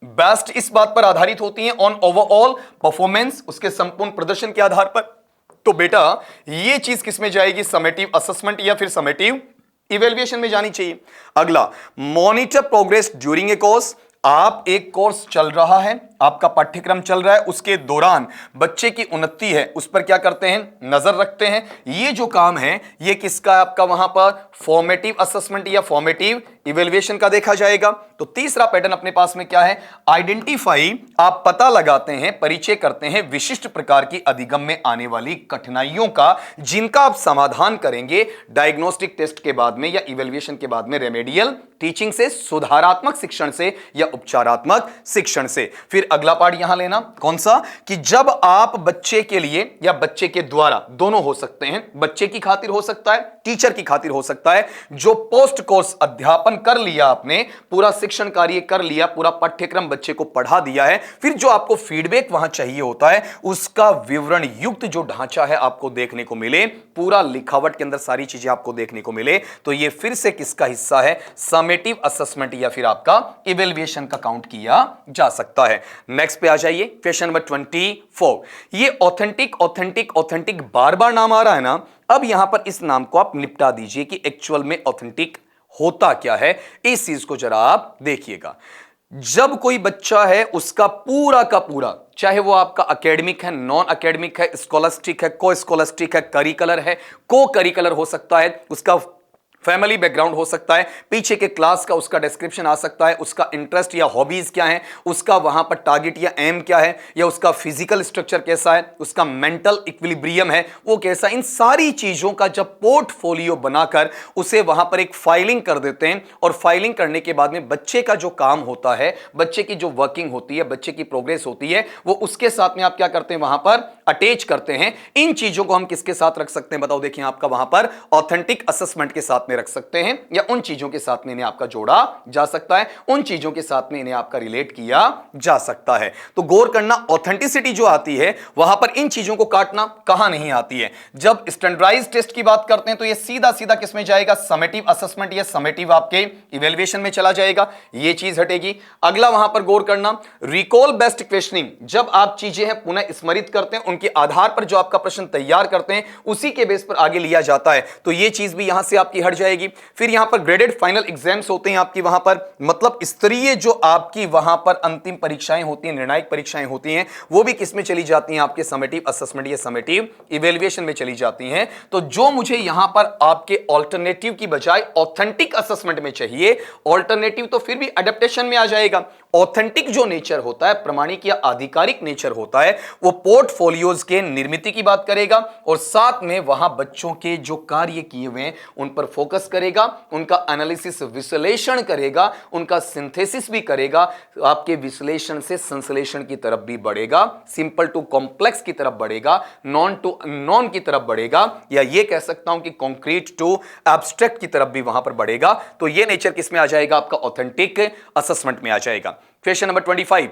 S1: बेस्ट इस बात पर आधारित होती है ऑन ओवरऑल परफॉर्मेंस, उसके संपूर्ण प्रदर्शन के आधार पर। तो बेटा ये चीज किस में जाएगी? समेटिव असेसमेंट या फिर समेटिव इवैल्यूएशन में जानी चाहिए। अगला, monitor progress during a course, आप एक कोर्स चल रहा है, आपका पाठ्यक्रम चल रहा है, उसके दौरान बच्चे की उन्नति है उस पर क्या करते हैं? नजर रखते हैं। ये जो काम है ये किसका आपका वहां पर फॉर्मेटिव असेसमेंट या फॉर्मेटिव इवैल्यूएशन का देखा जाएगा। तो तीसरा पैटर्न अपने पास में क्या है? आइडेंटिफाई, आप पता लगाते हैं, परिचय करते हैं विशिष्ट प्रकार की अधिगम में आने वाली कठिनाइयों का, जिनका आप समाधान करेंगे डायग्नोस्टिक टेस्ट के बाद में या इवैल्यूएशन के बाद में रेमेडियल टीचिंग से, सुधारात्मक शिक्षण से या उपचारात्मक शिक्षण से। फिर अगला पार्ट यहां लेना, कौन सा? कि जब आप बच्चे के लिए या बच्चे के द्वारा, दोनों हो सकते हैं, बच्चे की खातिर हो सकता है, टीचर की खातिर हो सकता है, जो पोस्ट कोर्स अध्यापन कर लिया आपने, पूरा शिक्षण कार्य कर लिया, पूरा पाठ्यक्रम बच्चे को पढ़ा दिया है, फिर जो आपको फीडबैक वहां चाहिए होता है उसका विवरण युक्त जो ढांचा है आपको देखने को मिले, पूरा लिखावट के अंदर सारी चीजें आपको देखने को मिले, तो ये फिर से किसका हिस्सा है? समेटिव असेसमेंट या फिर आपका इवैल्यूएशन का काउंट किया जा सकता है। नेक्स्ट पे आ जाइए, क्वेश्चन नंबर 24। ये ऑथेंटिक ऑथेंटिक ऑथेंटिक बार बार नाम आ रहा है ना, अब यहां पर इस नाम को आप निपटा दीजिए कि एक्चुअल में ऑथेंटिक होता क्या है। इस चीज को जरा आप देखिएगा। जब कोई बच्चा है उसका पूरा का पूरा, चाहे वो आपका एकेडमिक है, नॉन एकेडमिक है, स्कॉलस्टिक है, को स्कॉलस्टिक है, करिकुलर है, को करिकुलर हो सकता है, उसका फैमिली बैकग्राउंड हो सकता है, पीछे के क्लास का उसका डिस्क्रिप्शन आ सकता है, उसका इंटरेस्ट या हॉबीज क्या है, उसका वहां पर टारगेट या एम क्या है, या उसका फिजिकल स्ट्रक्चर कैसा है, उसका मेंटल इक्विलिब्रियम है वो कैसा, इन सारी चीजों का जब पोर्टफोलियो बनाकर उसे वहां पर एक फाइलिंग कर देते हैं, और फाइलिंग करने के बाद में बच्चे का जो काम होता है, बच्चे की जो वर्किंग होती है, बच्चे की प्रोग्रेस होती है, वो उसके साथ में आप क्या करते हैं? वहां पर अटैच करते हैं। इन चीजों को हम किसके साथ रख सकते हैं? बताओ। देखिए आपका वहां पर ऑथेंटिक असेसमेंट के साथ में रख सकते हैं, या उन चीजों के साथ में इन्हें आपका जोड़ा जा सकता है, उन चीजों के साथ में इन्हें आपका रिलेट किया जा सकता है। तो गौर करना, ऑथेंटिसिटी जो आती है वहां पर इन चीजों को काटना कहां नहीं आती है। जब स्टैंडर्डाइज्ड टेस्ट की बात करते हैं तो ये सीधा सीधा किसमें जाएगा? समेटिव असेसमेंट या समेटिव आपके इवैल्यूएशन में चला जाएगा, ये चीज हटेगी। अगला वहां पर गौर करना, रिकॉल बेस्ड क्वेश्चनिंग, जब आप चीजें हैं पुनः स्मरित करते हैं, उनके आधार पर जो आपका प्रश्न तैयार करते हैं उसी के बेस पर आगे लिया जाता है, तो ये चीज भी यहां से आपकी हट जाएगी। फिर यहां पर ग्रेडेड फाइनल एग्जाम्स होते हैं आपकी वहां पर, मतलब स्तरीय जो आपकी वहां पर अंतिम परीक्षाएं होती हैं, निर्णायक परीक्षाएं होती हैं, वो भी किसमें चली जाती हैं? आपके समेटिव असेसमेंट या समेटिव इवैल्यूएशन में चली जाती हैं। तो जो मुझे यहां पर आपके ऑल्टरनेटिव की बजाय ऑथेंटिक असेसमेंट में चाहिए, ऑल्टरनेटिव तो फिर भी एडेप्टेशन में आ जाएगा। ऑथेंटिक जो नेचर होता है, प्रमाणिक या आधिकारिक नेचर होता है, वो पोर्टफोलियोज के निर्मित की बात करेगा और साथ में वहां बच्चों के जो कार्य किए हुए हैं उन पर फोकस फोकस करेगा, उनका एनालिसिस विश्लेषण करेगा, उनका सिंथेसिस भी करेगा, आपके विश्लेषण से संश्लेषण की तरफ भी बढ़ेगा, सिंपल टू कॉम्प्लेक्स की तरफ बढ़ेगा, नॉन टू नॉन की तरफ बढ़ेगा, या ये कह सकता हूं कि कॉन्क्रीट टू एब्स्ट्रैक्ट की तरफ भी वहां पर बढ़ेगा। तो ये नेचर किस में आ जाएगा? आपका ऑथेंटिक असेसमेंट में आ जाएगा। Question number 25,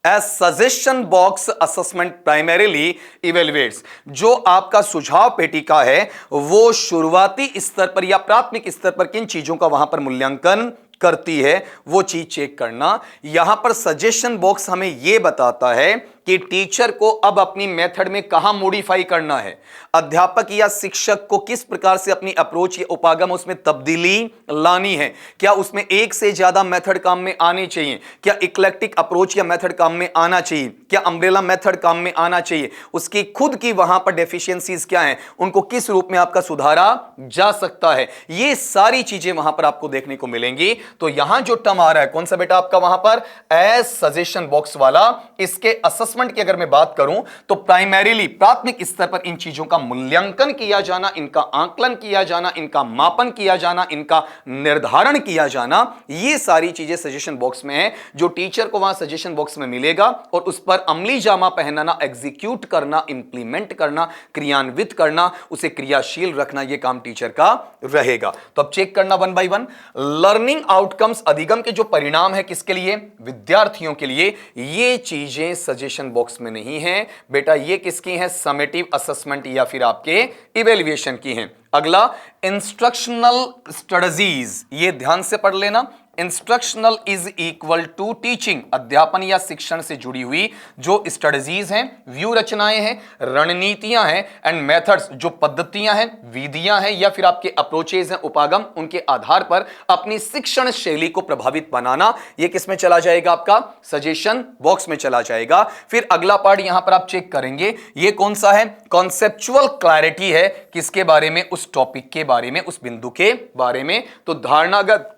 S1: As suggestion box assessment primarily evaluates, जो आपका सुझाव पेटिका है वो शुरुआती स्तर पर या प्राथमिक स्तर पर किन चीजों का वहां पर मूल्यांकन करती है, वो चीज चेक करना। यहां पर सजेशन बॉक्स हमें यह बताता है कि टीचर को अब अपनी मेथड में कहां मॉडिफाई करना है, अध्यापक या शिक्षक को किस प्रकार से अपनी अप्रोच या उपागम उसमें तब्दीली लानी है। क्या उसमें एक से ज्यादा मेथड काम में आने चाहिए? क्या इक्लेक्टिक अप्रोच या मेथड काम में आना चाहिए? क्या अम्ब्रेला मेथड काम में आना चाहिए? उसकी खुद की वहां पर डेफिशिएंसीज क्या हैं, उनको किस रूप में आपका सुधारा जा सकता है, ये सारी चीजें वहां पर आपको देखने को मिलेंगी। तो यहां जो टर्म आ रहा है कौन सा बेटा आपका वहां पर? एज सजेशन बॉक्स वाला। इसके असेसमेंट की अगर मैं बात करूं तो प्राइमरीली प्राथमिक स्तर पर इन चीजों का मूल्यांकन किया जाना, इनका आकलन किया जाना, इनका मापन किया जाना, इनका निर्धारण किया जाना, ये सारी चीजें सजेशन बॉक्स में है, जो टीचर को वहां सजेशन बॉक्स में मिलेगा और उस पर अमली जामा पहनाना, एग्जीक्यूट करना, इंप्लीमेंट करना, क्रियान्वित करना, उसे क्रियाशील रखना, यह काम टीचर का रहेगा। तो अब चेक करना one by one. Learning outcomes, अधिगम के जो परिणाम है किसके लिए? विद्यार्थियों के लिए। ये चीजें सजेशन बॉक्स में नहीं है बेटा, ये किसकी है? समेटिव असेसमेंट या फिर आपके इवैल्यूएशन की हैं। अगला इंस्ट्रक्शनल स्ट्रेटजीज, ये ध्यान से पढ़ लेना। Instructional is equal to teaching, अध्यापन या शिक्षण से जुड़ी हुई जो स्ट्रेटजीज हैं, व्यू रचनाएं हैं, रणनीतियां हैं, एंड मेथड्स, जो पद्धतियां हैं, विधियां हैं, या फिर आपके अप्रोचेज हैं, उपागम, उनके आधार पर अपनी शिक्षण शैली को प्रभावित बनाना, ये किस में चला जाएगा? आपका सजेशन बॉक्स में चला जाएगा। फिर अगला पार्ट यहां पर आप चेक करेंगे, ये कौन सा है? कॉन्सेप्चुअल क्लैरिटी है, किसके बारे में? उस टॉपिक के बारे में, उस बिंदु के बारे में। तो धारणागत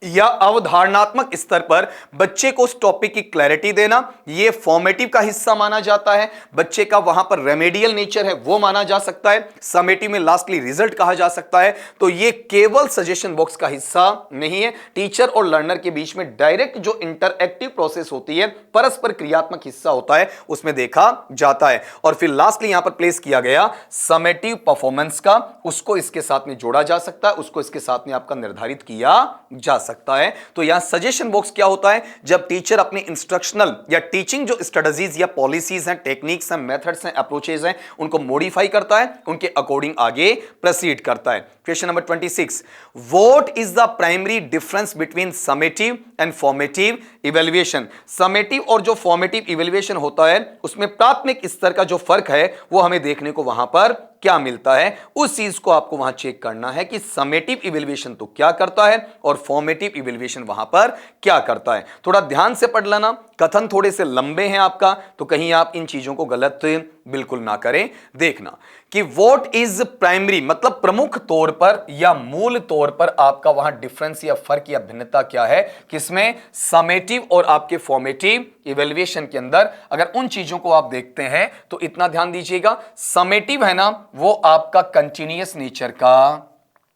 S1: या अवधारणात्मक स्तर पर बच्चे को उस टॉपिक की क्लैरिटी देना, यह फॉर्मेटिव का हिस्सा माना जाता है। बच्चे का वहां पर रेमेडियल नेचर है वो माना जा सकता है। समेटिव में लास्टली रिजल्ट कहा जा सकता है। तो यह केवल सजेशन बॉक्स का हिस्सा नहीं है, टीचर और लर्नर के बीच में डायरेक्ट जो इंटरएक्टिव प्रोसेस होती है, परस्पर क्रियात्मक हिस्सा होता है, उसमें देखा जाता है। और फिर लास्टली यहां पर प्लेस किया गया समेटिव परफॉर्मेंस का, उसको इसके साथ में जोड़ा जा सकता है, उसको इसके साथ में आपका निर्धारित किया जा सकता है। तो यहां सजेशन बॉक्स क्या होता है? जब टीचर अपने इंस्ट्रक्शनल या टीचिंग जो स्ट्रेटजीज या पॉलिसीज हैं, टेक्निक्स हैं, मेथड्स हैं, अप्रोचेज हैं, उनको मॉडिफाई करता है, उनके अकॉर्डिंग आगे प्रोसीड करता है। Question number 26, what is the primary difference between summative and formative evaluation? Summative और जो फॉर्मेटिव इवैल्यूएशन होता है उसमें प्राथमिक स्तर का जो फर्क है वो हमें देखने को वहां पर क्या मिलता है, उस चीज को आपको वहां चेक करना है कि समेटिव इवैल्यूएशन तो क्या करता है और फॉर्मेटिव इवैल्यूएशन वहां पर क्या करता है। थोड़ा ध्यान से पढ़ लेना, कथन थोड़े से लंबे हैं आपका, तो कहीं आप इन चीजों को गलत बिल्कुल ना करें। देखना कि व्हाट इज प्राइमरी मतलब प्रमुख तौर पर या मूल तौर पर आपका वहां डिफरेंस या फर्क या भिन्नता क्या है, किसमें? समेटिव और आपके फॉर्मेटिव इवैल्यूएशन के अंदर। अगर उन चीजों को आप देखते हैं तो इतना ध्यान दीजिएगा, समेटिव है ना वो आपका कंटिन्यूअस नेचर का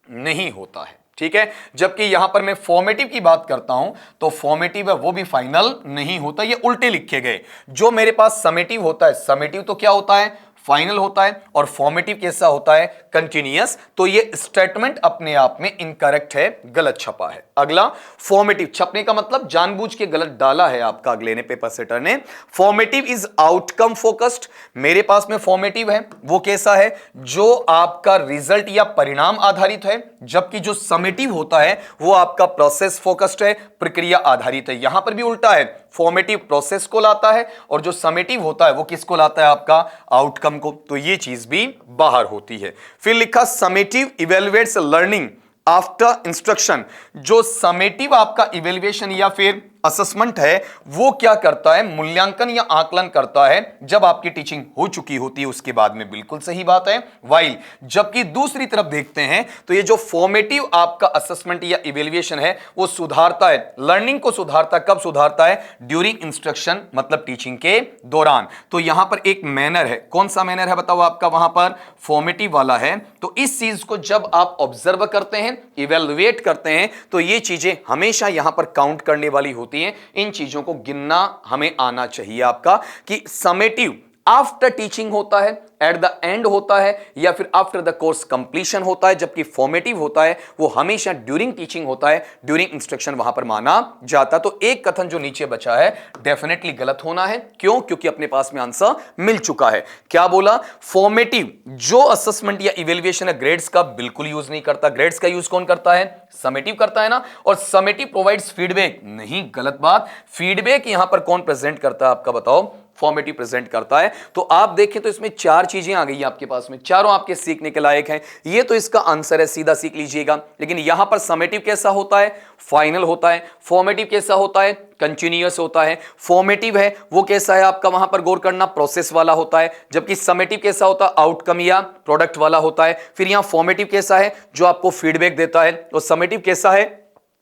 S1: नहीं होता है, ठीक है। जबकि यहां पर मैं फॉर्मेटिव की बात करता हूं तो फॉर्मेटिव है वो भी फाइनल नहीं होता, ये उल्टे लिखे गए। जो मेरे पास समेटिव होता है, समेटिव तो क्या होता है? फाइनल होता है, और फॉर्मेटिव कैसा होता है? कंटिन्यूअस। तो ये स्टेटमेंट अपने आप में इनकरेक्ट है, गलत छपा है। अगला फॉर्मेटिव, छपने का मतलब जानबूझ के गलत डाला है आपका अगले ने पेपर सेटर ने। फॉर्मेटिव इज आउटकम फोकस्ड, मेरे पास में फॉर्मेटिव है वो कैसा है? जो आपका रिजल्ट या परिणाम आधारित है, जबकि जो समेटिव होता है वो आपका प्रोसेस फोकस्ड है, प्रक्रिया आधारित है। यहां पर भी उल्टा है, फॉर्मेटिव प्रोसेस को लाता है और जो समेटिव होता है वो किसको लाता है? आपका आउटकम को। तो ये चीज भी बाहर होती है। फिर लिखा समेटिव इवैल्यूएट्स लर्निंग आफ्टर इंस्ट्रक्शन, जो समेटिव आपका इवैल्यूएशन या फिर असेसमेंट है वो क्या करता है, मूल्यांकन या आकलन करता है जब आपकी टीचिंग हो चुकी होती है उसके बाद में, बिल्कुल सही बात है। वाइल जबकि दूसरी तरफ देखते हैं तो ये जो फॉर्मेटिव आपका असेसमेंट या इवेल्युएशन है वो सुधारता है, लर्निंग को सुधारता है। कब सुधारता है? ड्यूरिंग इंस्ट्रक्शन, मतलब टीचिंग के दौरान। तो यहां पर एक मैनर है, कौन सा मैनर है बताओ आपका, वहां पर फॉर्मेटिव वाला है। तो इस चीज को जब आप ऑब्जर्व करते हैं, इवेलुएट करते हैं, तो ये चीजें हमेशा यहां पर काउंट करने वाली होती हैं। इन चीजों को गिनना हमें आना चाहिए आपका कि समेटिव आफ्टर टीचिंग होता है, एट द एंड होता है, या फिर आफ्टर द कोर्स कंप्लीशन होता है, जबकि फॉर्मेटिव होता है वो हमेशा ड्यूरिंग टीचिंग होता है, ड्यूरिंग इंस्ट्रक्शन वहां पर माना जाता। तो एक कथन जो नीचे बचा है डेफिनेटली गलत होना है। क्यों? क्योंकि अपने पास में आंसर मिल चुका है। क्या बोला? फॉर्मेटिव जो असेसमेंट या इवेल्युएशन है ग्रेड्स का बिल्कुल यूज नहीं करता। ग्रेड्स का यूज कौन करता है? समेटिव करता है ना। और समेटिव प्रोवाइड्स फीडबैक, नहीं, गलत बात। फीडबैक यहां पर कौन प्रेजेंट करता है आपका बताओ? फॉर्मेटिव प्रेजेंट करता है। तो आप देखें तो इसमें चार चीजें आ गई आपके पास में, चारों आपके सीखने के लायक हैं। ये तो इसका आंसर है, सीधा सीख लीजिएगा। लेकिन यहां पर समेटिव कैसा होता है? फाइनल होता है। फॉर्मेटिव कैसा होता है? कंटिन्यूअस होता है। फॉर्मेटिव है वो कैसा है आपका, वहां पर गौर करना, प्रोसेस वाला होता है। जबकि समेटिव कैसा होता है? आउटकम या प्रोडक्ट वाला होता है। फिर यहां फॉर्मेटिव कैसा है? जो आपको फीडबैक देता है। और समेटिव कैसा है?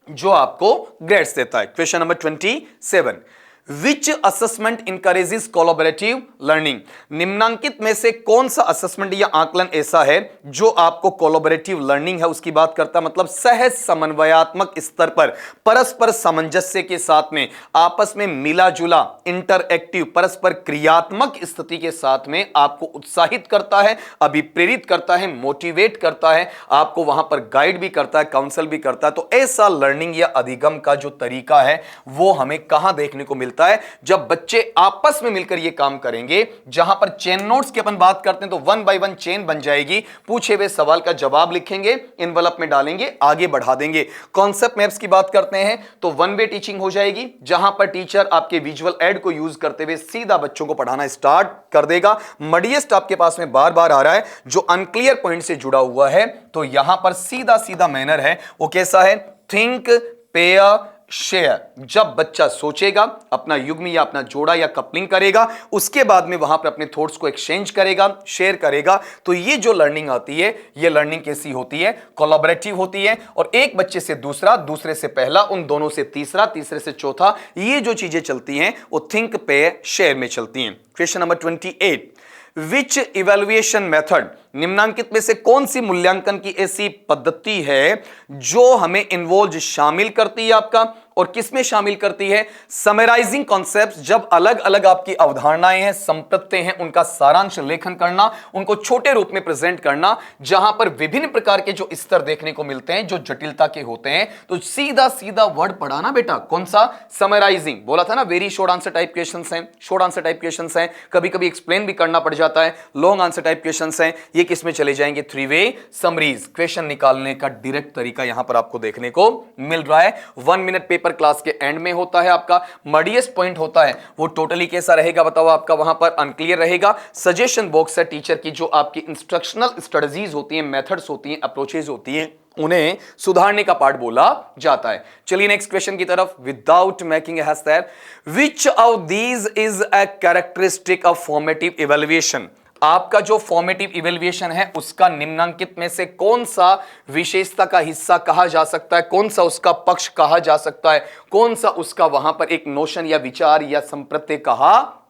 S1: जो आपको ग्रेड्स देता है। क्वेश्चन नंबर 27, विच असेसमेंट इंकरेजेस कोलैबोरेटिव लर्निंग? निम्नांकित में से कौन सा असेसमेंट या आकलन ऐसा है जो आपको कोलैबोरेटिव लर्निंग है उसकी बात करता है, मतलब सहज समन्वयात्मक स्तर पर परस्पर सामंजस्य के साथ में आपस में मिला जुला इंटरएक्टिव परस्पर क्रियात्मक स्थिति के साथ में आपको उत्साहित करता है, अभिप्रेरित करता है, मोटिवेट करता है, आपको वहां पर गाइड भी करता है, काउंसल भी करता है। तो ऐसा लर्निंग या अधिगम का जो तरीका है वो हमें कहां देखने को मिलता है? जब बच्चे आपस में मिलकर यह काम करेंगे। जहां पर चेन नोट्स की अपन बात करते हैं तो 1 बाय 1 चेन बन जाएगी, पूछे हुए सवाल का जवाब लिखेंगे, एनवलप में डालेंगे, आगे बढ़ा देंगे। कॉन्सेप्ट मैप्स की बात करते हैं तो 1 वे टीचिंग हो जाएगी, जहां पर टीचर आपके विजुअल एड को यूज करते हुए सीधा बच्चों को पढ़ाना स्टार्ट कर देगा। मडिएस्ट आपके पास में बार बार आ रहा है जो अनक्लियर पॉइंट से जुड़ा हुआ है। तो यहां पर सीधा सीधा मैनर है वो कैसा है? Think, pair, share. जब बच्चा सोचेगा, अपना युग्म या अपना जोड़ा या कपलिंग करेगा, उसके बाद में वहां पर अपने थॉट्स को एक्सचेंज करेगा, शेयर करेगा, तो ये जो लर्निंग आती है ये लर्निंग कैसी होती है? कोलैबोरेटिव होती है। और एक बच्चे से दूसरा, दूसरे से पहला, उन दोनों से तीसरा, तीसरे से चौथा, ये जो चीजें चलती हैं वो थिंक, पेयर, शेयर में चलती हैं। क्वेश्चन नंबर 28, विच इवेल्युएशन मेथड? निम्नांकित में से कौन सी मूल्यांकन की ऐसी पद्धति है जो हमें इन्वॉल्व शामिल करती है आपका, और किसमें शामिल करती है? समराइजिंग कॉन्सेप्ट्स, जब अलग अलग आपकी अवधारणाएं हैं, संपत्ति हैं, उनका सारांश लेखन करना, उनको छोटे रूप में प्रेजेंट करना, जहां पर विभिन्न प्रकार के जो स्तर देखने को मिलते हैं जो जटिलता के होते हैं। तो सीधा सीधा वर्ड पढ़ाना बेटा, कौन सा? समराइजिंग। बोला था ना very short answer type questions हैं, शॉर्ट आंसर टाइप क्वेश्चंस हैं, कभी कभी एक्सप्लेन भी करना पड़ जाता है, लॉन्ग आंसर टाइप क्वेश्चंस हैं। ये किसमें चले जाएंगे? 3 वे समरीज। क्वेश्चन निकालने का डायरेक्ट तरीका यहां पर आपको देखने को मिल रहा है। 1 मिनट पेपर क्लास के एंड में होता है आपका। मडिएस्ट पॉइंट होता है वो टोटली कैसा रहेगा बताओ आपका? वहां पर अनक्लियर रहेगा। सजेशन बॉक्स है टीचर की, जो आपकी इंस्ट्रक्शनल स्ट्रेटजीज होती हैं, मेथड्स होती हैं, अप्रोचेज होती हैं, उन्हें सुधारने का पार्ट बोला जाता है। चलिए नेक्स्ट क्वेश्चन की तरफ। Without making a hashtag, which of these is a characteristic of formative evaluation? आपका जो फॉर्मेटिव इवैल्यूएशन है उसका निम्नांकित में से कौन सा विशेषता का हिस्सा कहा जा सकता है, कौन सा उसका पक्ष कहा जा सकता है, कौन सा उसका वहां पर एक नोशन या विचार या संप्रत्यय कहा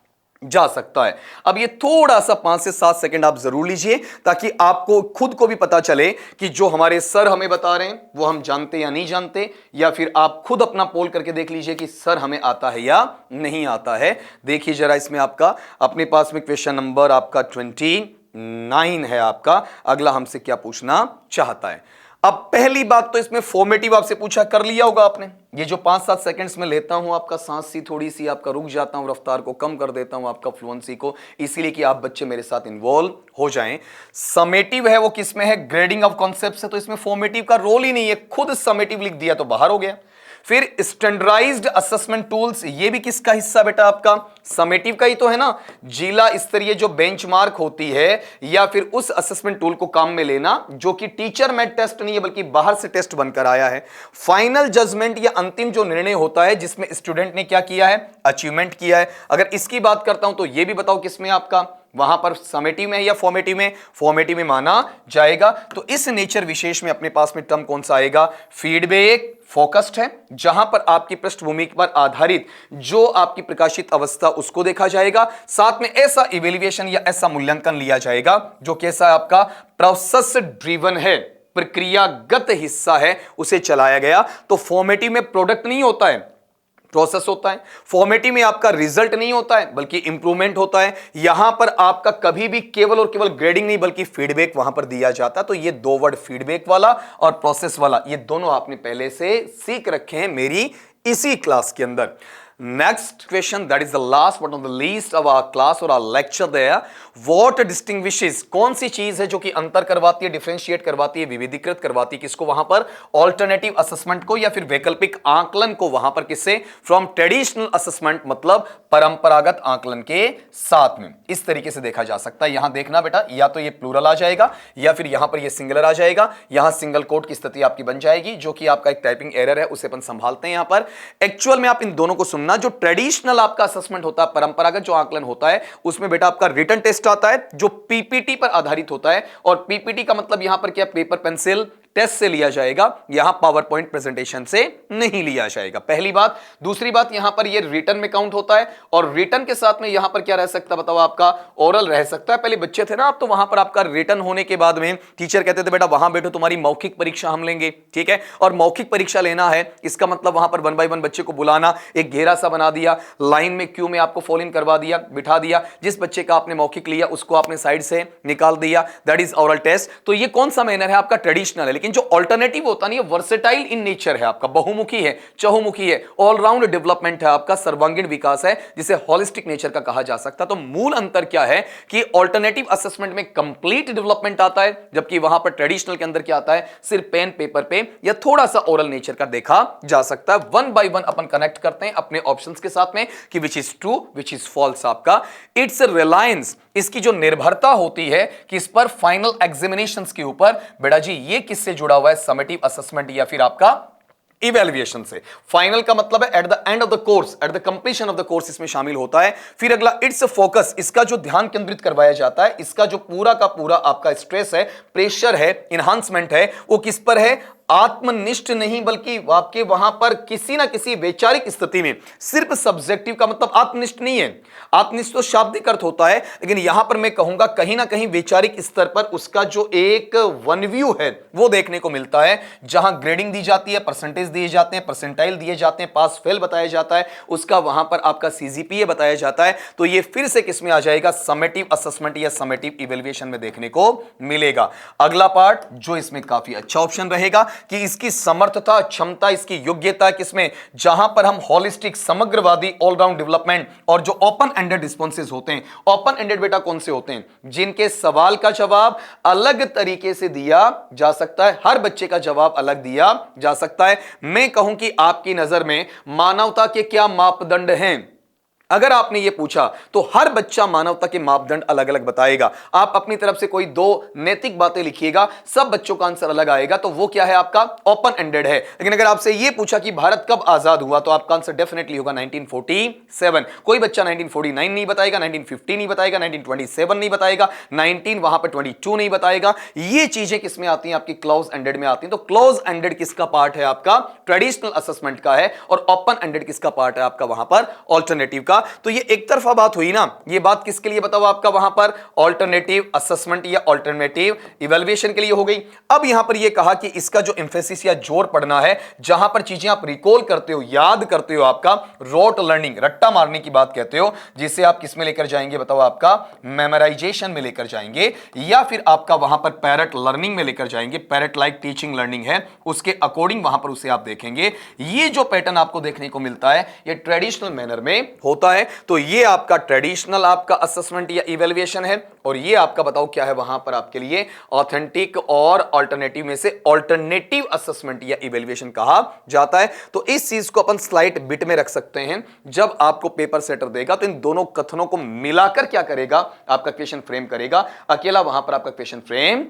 S1: जा सकता है? अब ये थोड़ा सा 5 से 7 सेकंड आप जरूर लीजिए ताकि आपको खुद को भी पता चले कि जो हमारे सर हमें बता रहे हैं वो हम जानते या नहीं जानते, या फिर आप खुद अपना पोल करके देख लीजिए कि सर हमें आता है या नहीं आता है। देखिए जरा इसमें आपका अपने पास में क्वेश्चन नंबर आपका 29 है आपका। अगला हमसे क्या पूछना चाहता है? अब पहली बात तो इसमें फॉर्मेटिव आपसे पूछा, कर लिया होगा आपने। ये जो 5-7 सेकंड्स में लेता हूं आपका सांस सी थोड़ी सी आपका रुक जाता हूं, रफ्तार को कम कर देता हूं आपका फ्लुएंसी को, इसीलिए कि आप बच्चे मेरे साथ इन्वॉल्व हो जाएं। समेटिव है वो किस में है? ग्रेडिंग ऑफ कॉन्सेप्ट्स है, तो इसमें फॉर्मेटिव का रोल ही नहीं है। खुद समेटिव लिख दिया तो बाहर हो गया। फिर स्टैंडर्डाइज्ड असेसमेंट टूल्स, ये भी किसका हिस्सा बेटा आपका, समेटिव का ही तो है ना। जिला स्तरीय जो बेंचमार्क होती है या फिर उस असेसमेंट टूल को काम में लेना जो कि टीचर मेड टेस्ट नहीं है बल्कि बाहर से टेस्ट बनकर आया है। फाइनल जजमेंट या अंतिम जो निर्णय होता है जिसमें स्टूडेंट ने क्या किया है, अचीवमेंट किया है। अगर इसकी बात करता हूं तो ये भी बताओ किसमें आपका, वहां पर समेटिव में या फॉर्मेटिव में, फॉर्मेटिव में माना जाएगा। तो इस नेचर विशेष में अपने पास में टर्म कौन सा आएगा, फीडबैक फोकस्ड है, जहां पर आपकी पृष्ठभूमि पर आधारित जो आपकी प्रकाशित अवस्था उसको देखा जाएगा, साथ में ऐसा इवेल्युएशन या ऐसा मूल्यांकन लिया जाएगा जो कैसा आपका प्रोसेस ड्रिवन है, प्रक्रियागत हिस्सा है, उसे चलाया गया। तो फॉर्मेटिव में प्रोडक्ट नहीं होता है, प्रोसेस होता है। फॉर्मेटिव में आपका रिजल्ट नहीं होता है बल्कि इंप्रूवमेंट होता है। यहां पर आपका कभी भी केवल और केवल ग्रेडिंग नहीं बल्कि फीडबैक वहां पर दिया जाता है। तो ये दो वर्ड फीडबैक वाला और प्रोसेस वाला, ये दोनों आपने पहले से सीख रखे हैं मेरी इसी क्लास के अंदर। Next question, that is the last but not the least of our class और our lecture there, what distinguishes, कौन सी चीज है जो कि अंतर करवाती है, डिफरेंशिएट करवाती है, विविधीकृत करवाती है किसको, वहां पर ऑल्टरनेटिव असेसमेंट को या फिर वैकल्पिक आकलन को, वहां पर किससे, फ्रॉम ट्रेडिशनल असेसमेंट मतलब परंपरागत आकलन के साथ में। इस तरीके से देखा जा सकता है। यहां देखना बेटा, या तो ये प्लूरल आ जाएगा या फिर यहां पर ये सिंगुलर आ जाएगा। यहां सिंगल कोट की स्थिति आपकी बन जाएगी जो कि आपका एक टाइपिंग एरर है, उसे अपन संभालते हैं। यहां पर एक्चुअल में आप इन दोनों को सुनना, जो ट्रेडिशनल आपका असेसमेंट होता है, परंपरागत जो आकलन होता है, उसमें बेटा आपका रिटन टेस्ट आता है जो पीपीटी पर आधारित होता है। और पीपीटी का मतलब यहां पर क्या, पेपर पेंसिल टेस्ट से लिया जाएगा, यहां पावर पॉइंट प्रेजेंटेशन से नहीं लिया जाएगा, पहली बात। दूसरी बात, यहां पर यह रिटन में काउंट होता है और रिटन के साथ में यहां पर क्या रह सकता है बताओ, आपका ओरल रह सकता है। पहले बच्चे थे ना आप, तो वहां पर आपका रिटन होने के बाद में टीचर कहते थे बेटा वहां बैठो, तुम्हारी मौखिक परीक्षा हम लेंगे, ठीक है। और मौखिक परीक्षा लेना है, इसका मतलब वहां पर 1 बाय 1 बच्चे को बुलाना, एक घेरा सा बना दिया, लाइन में क्यू में आपको फॉलो इन करवा दिया, बिठा दिया, जिस बच्चे का आपने मौखिक लिया उसको आपने साइड से निकाल दिया, दैट इज ओरल टेस्ट। तो ये कौन सा मैनर है आपका, ट्रेडिशनल है। लेकिन जो ऑल्टरनेटिव होता नहीं, वर्सेटाइल इन नेचर है आपका, बहुमुखी है, चहुमुखी है, ऑलराउंड डेवलपमेंट है आपका, सर्वांगीण विकास है, जिसे होलिस्टिक नेचर का कहा जा सकता है। तो मूल अंतर क्या है कि ऑल्टरनेटिव असेसमेंट में कंप्लीट डेवलपमेंट आता है, जबकि वहां पर ट्रेडिशनल के अंदर क्या आता है, सिर्फ पेन पेपर पे या थोड़ा सा ओरल नेचर का देखा जा सकता है। 1 बाय 1 अपन कनेक्ट करते हैं अपने ऑप्शंस के साथ में कि which is true which is false. आपका इट्स रिलायंस, इसकी जो निर्भरता होती है किस पर, फाइनल एग्जामिनेशंस के ऊपर। बेटा जी ये किससे जुड़ा हुआ है, समेटिव असेसमेंट या फिर आपका इवैल्यूएशन से। फाइनल का मतलब है eight the end of the course, at the completion of the course इसमें शामिल होता है। फिर अगला इट्स फोकस, इसका जो ध्यान केंद्रित करवाया जाता है, इसका जो पूरा का पूरा आपका स्ट्रेस है, प्रेशर है, एनहांसमेंट है, वो किस पर है, आत्मनिष्ठ नहीं बल्कि आपके वहां पर किसी ना किसी वैचारिक स्थिति में, सिर्फ सब्जेक्टिव का मतलब आत्मनिष्ठ नहीं है, आत्मनिष्ठ तो शाब्दिक अर्थ होता है, लेकिन यहां पर मैं कहूंगा कहीं ना कहीं वैचारिक स्तर पर उसका जो एक वन व्यू है वो देखने को मिलता है, जहां ग्रेडिंग दी जाती है, परसेंटेज दिए जाते हैं, परसेंटाइल दिए जाते हैं, पास फेल बताया जाता है, उसका वहां पर आपका सीजीपीए बताया जाता है। तो ये फिर से किसमें आ जाएगा, समेटिव असेसमेंट या समेटिव इवैल्यूएशन में देखने को मिलेगा। अगला पार्ट जो इसमें काफी अच्छा ऑप्शन रहेगा कि इसकी समर्थता, क्षमता, इसकी योग्यता किसमें, जहां पर हम होलिस्टिक, समग्रवादी, ऑलराउंड डेवलपमेंट और जो ओपन एंडेड रिस्पॉन्सेज होते हैं। ओपन एंडेड बेटा कौन से होते हैं, जिनके सवाल का जवाब अलग तरीके से दिया जा सकता है, हर बच्चे का जवाब अलग दिया जा सकता है। मैं कहूं कि आपकी नजर में मानवता के क्या मापदंड हैं, अगर आपने ये पूछा तो हर बच्चा मानवता के मापदंड अलग अलग बताएगा। आप अपनी तरफ से कोई 2 नैतिक बातें लिखिएगा, सब बच्चों का आंसर अलग आएगा, तो वो क्या है आपका, ओपन एंडेड है। लेकिन अगर आपसे ये पूछा कि भारत कब आजाद हुआ, तो आपका आंसर डेफिनेटली होगा 1947। कोई बच्चा 1949 नहीं बताएगा, 1950 नहीं बताएगा, 1927 नहीं बताएगा, 19 वहां पर 22 नहीं बताएगा। ये चीजें किसमें आती हैं, आपकी क्लोज एंडेड में आती हैं। तो क्लोज एंडेड किसका पार्ट है, आपका ट्रेडिशनल असेसमेंट का है, और ओपन एंडेड किसका पार्ट है, आपका वहां पर ऑल्टरनेटिव का। तो ये एक तरफा बात हुई ना, ये बात किसके लिए बताओ, आपका वहां पर ऑल्टरनेटिव असेसमेंट या ऑल्टरनेटिव इवैल्यूएशन के लिए हो गई। अब यहां पर ये कहा कि इसका जो एम्फेसिस या जोर पड़ना है, जहां पर चीजें आप रिकॉल करते हो, याद करते हो, आपका रोट लर्निंग, रट्टा मारने की बात कहते हो, जिसे आप किस में लेकर जाएंगे बताओ, आपका मेमोराइजेशन में लेकर जाएंगे, या फिर आपका वहां पर पैरेट लर्निंग में लेकर जाएंगे, पैरेट लाइक टीचिंग लर्निंग है, उसके अकॉर्डिंग वहां पर उसे आप देखेंगे। ये जो पैटर्न आपको देखने को मिलता है, ये ट्रेडिशनल मैनर में होता होता है। तो ये आपका ट्रेडिशनल आपका असेसमेंट या इवैल्यूएशन है, और ये आपका बताओ क्या है वहां पर आपके लिए ऑथेंटिक और अल्टरनेटिव में से ऑल्टरनेटिव असेसमेंट या इवैल्यूएशन कहा जाता है। तो इस चीज को अपन स्लाइड बिट में रख सकते हैं। जब आपको पेपर सेटर देगा तो इन दोनों कथनों को मिलाकर क्या करेगा, आपका क्वेश्चन फ्रेम करेगा, अकेला वहां पर आपका क्वेश्चन फ्रेम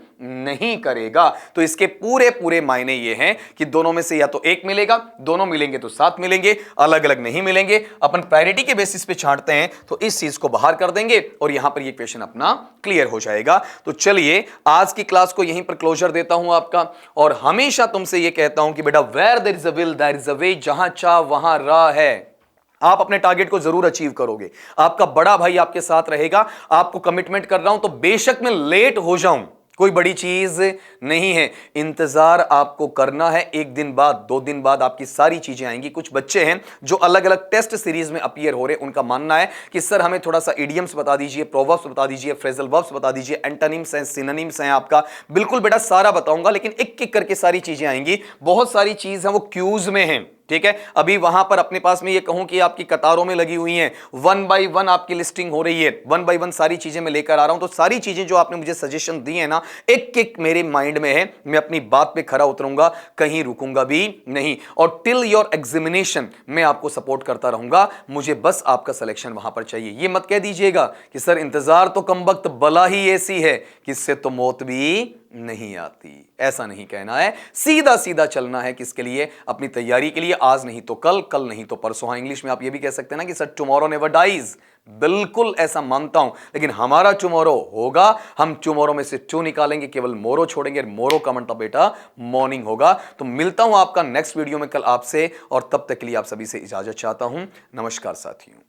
S1: नहीं करेगा। तो इसके पूरे पूरे मायने ये हैं कि दोनों में से या तो एक मिलेगा, दोनों मिलेंगे तो साथ मिलेंगे, अलग अलग नहीं मिलेंगे। अपन प्रायोरिटी के बेसिस पे छांटते हैं तो इस चीज को बाहर कर देंगे और यहां पर ये क्वेश्चन अपना क्लियर हो जाएगा। तो चलिए आज की क्लास को यहीं पर क्लोजर देता हूं आपका, और हमेशा तुमसे ये कहता हूं कि बेटा where there is a will there is a way, जहां चाह वहां राह है। आप अपने टारगेट को जरूर अचीव करोगे, आपका बड़ा भाई आपके साथ रहेगा। आपको कमिटमेंट कर रहा हूं तो बेशक मैं लेट हो जाऊं, कोई बड़ी चीज नहीं है। इंतजार आपको करना है, एक दिन बाद 2 दिन बाद आपकी सारी चीजें आएंगी। कुछ बच्चे हैं जो अलग अलग टेस्ट सीरीज में अपीयर हो रहे हैं, उनका मानना है कि सर हमें थोड़ा सा इडियम्स बता दीजिए, प्रोवर्ब्स बता दीजिए, फ्रेजल वर्ब्स बता दीजिए, एंटोनिम्स हैं, सिनोनिम्स हैं आपका। बिल्कुल बेटा सारा बताऊंगा, लेकिन एक एक करके सारी चीजें आएंगी। बहुत सारी चीज है वो क्यूज में है, ठीक है। अभी वहां पर अपने पास में ये कहूं कि आपकी कतारों में लगी हुई हैं, 1 बाय 1 आपकी लिस्टिंग हो रही है, 1 बाय 1 सारी चीजें मैं लेकर आ रहा हूं। तो सारी चीजें जो आपने मुझे सजेशन दी है ना, एक एक मेरे माइंड में है, मैं अपनी बात पे खरा उतरूंगा, कहीं रुकूंगा भी नहीं, और टिल योर एग्जामिनेशन मैं आपको सपोर्ट करता रहूंगा। मुझे बस आपका सिलेक्शन वहां पर चाहिए। ये मत कह दीजिएगा कि सर इंतजार तो कम वक्त बला ही ऐसी है किससे तो मौत भी नहीं आती, ऐसा नहीं कहना है। सीधा सीधा चलना है, किसके लिए, अपनी तैयारी के लिए। आज नहीं तो कल, कल नहीं तो परसों। हाँ, इंग्लिश में आप ये भी कह सकते हैं ना कि सर टुमारो नेवर डाइज, बिल्कुल ऐसा मानता हूं, लेकिन हमारा टुमारो होगा। हम टुमारो में से टू निकालेंगे, केवल मोरो छोड़ेंगे, मोरो का मतलब बेटा मॉर्निंग होगा। तो मिलता हूं आपका नेक्स्ट वीडियो में कल आपसे, और तब तक के लिए आप सभी से इजाजत चाहता हूं। नमस्कार साथियों।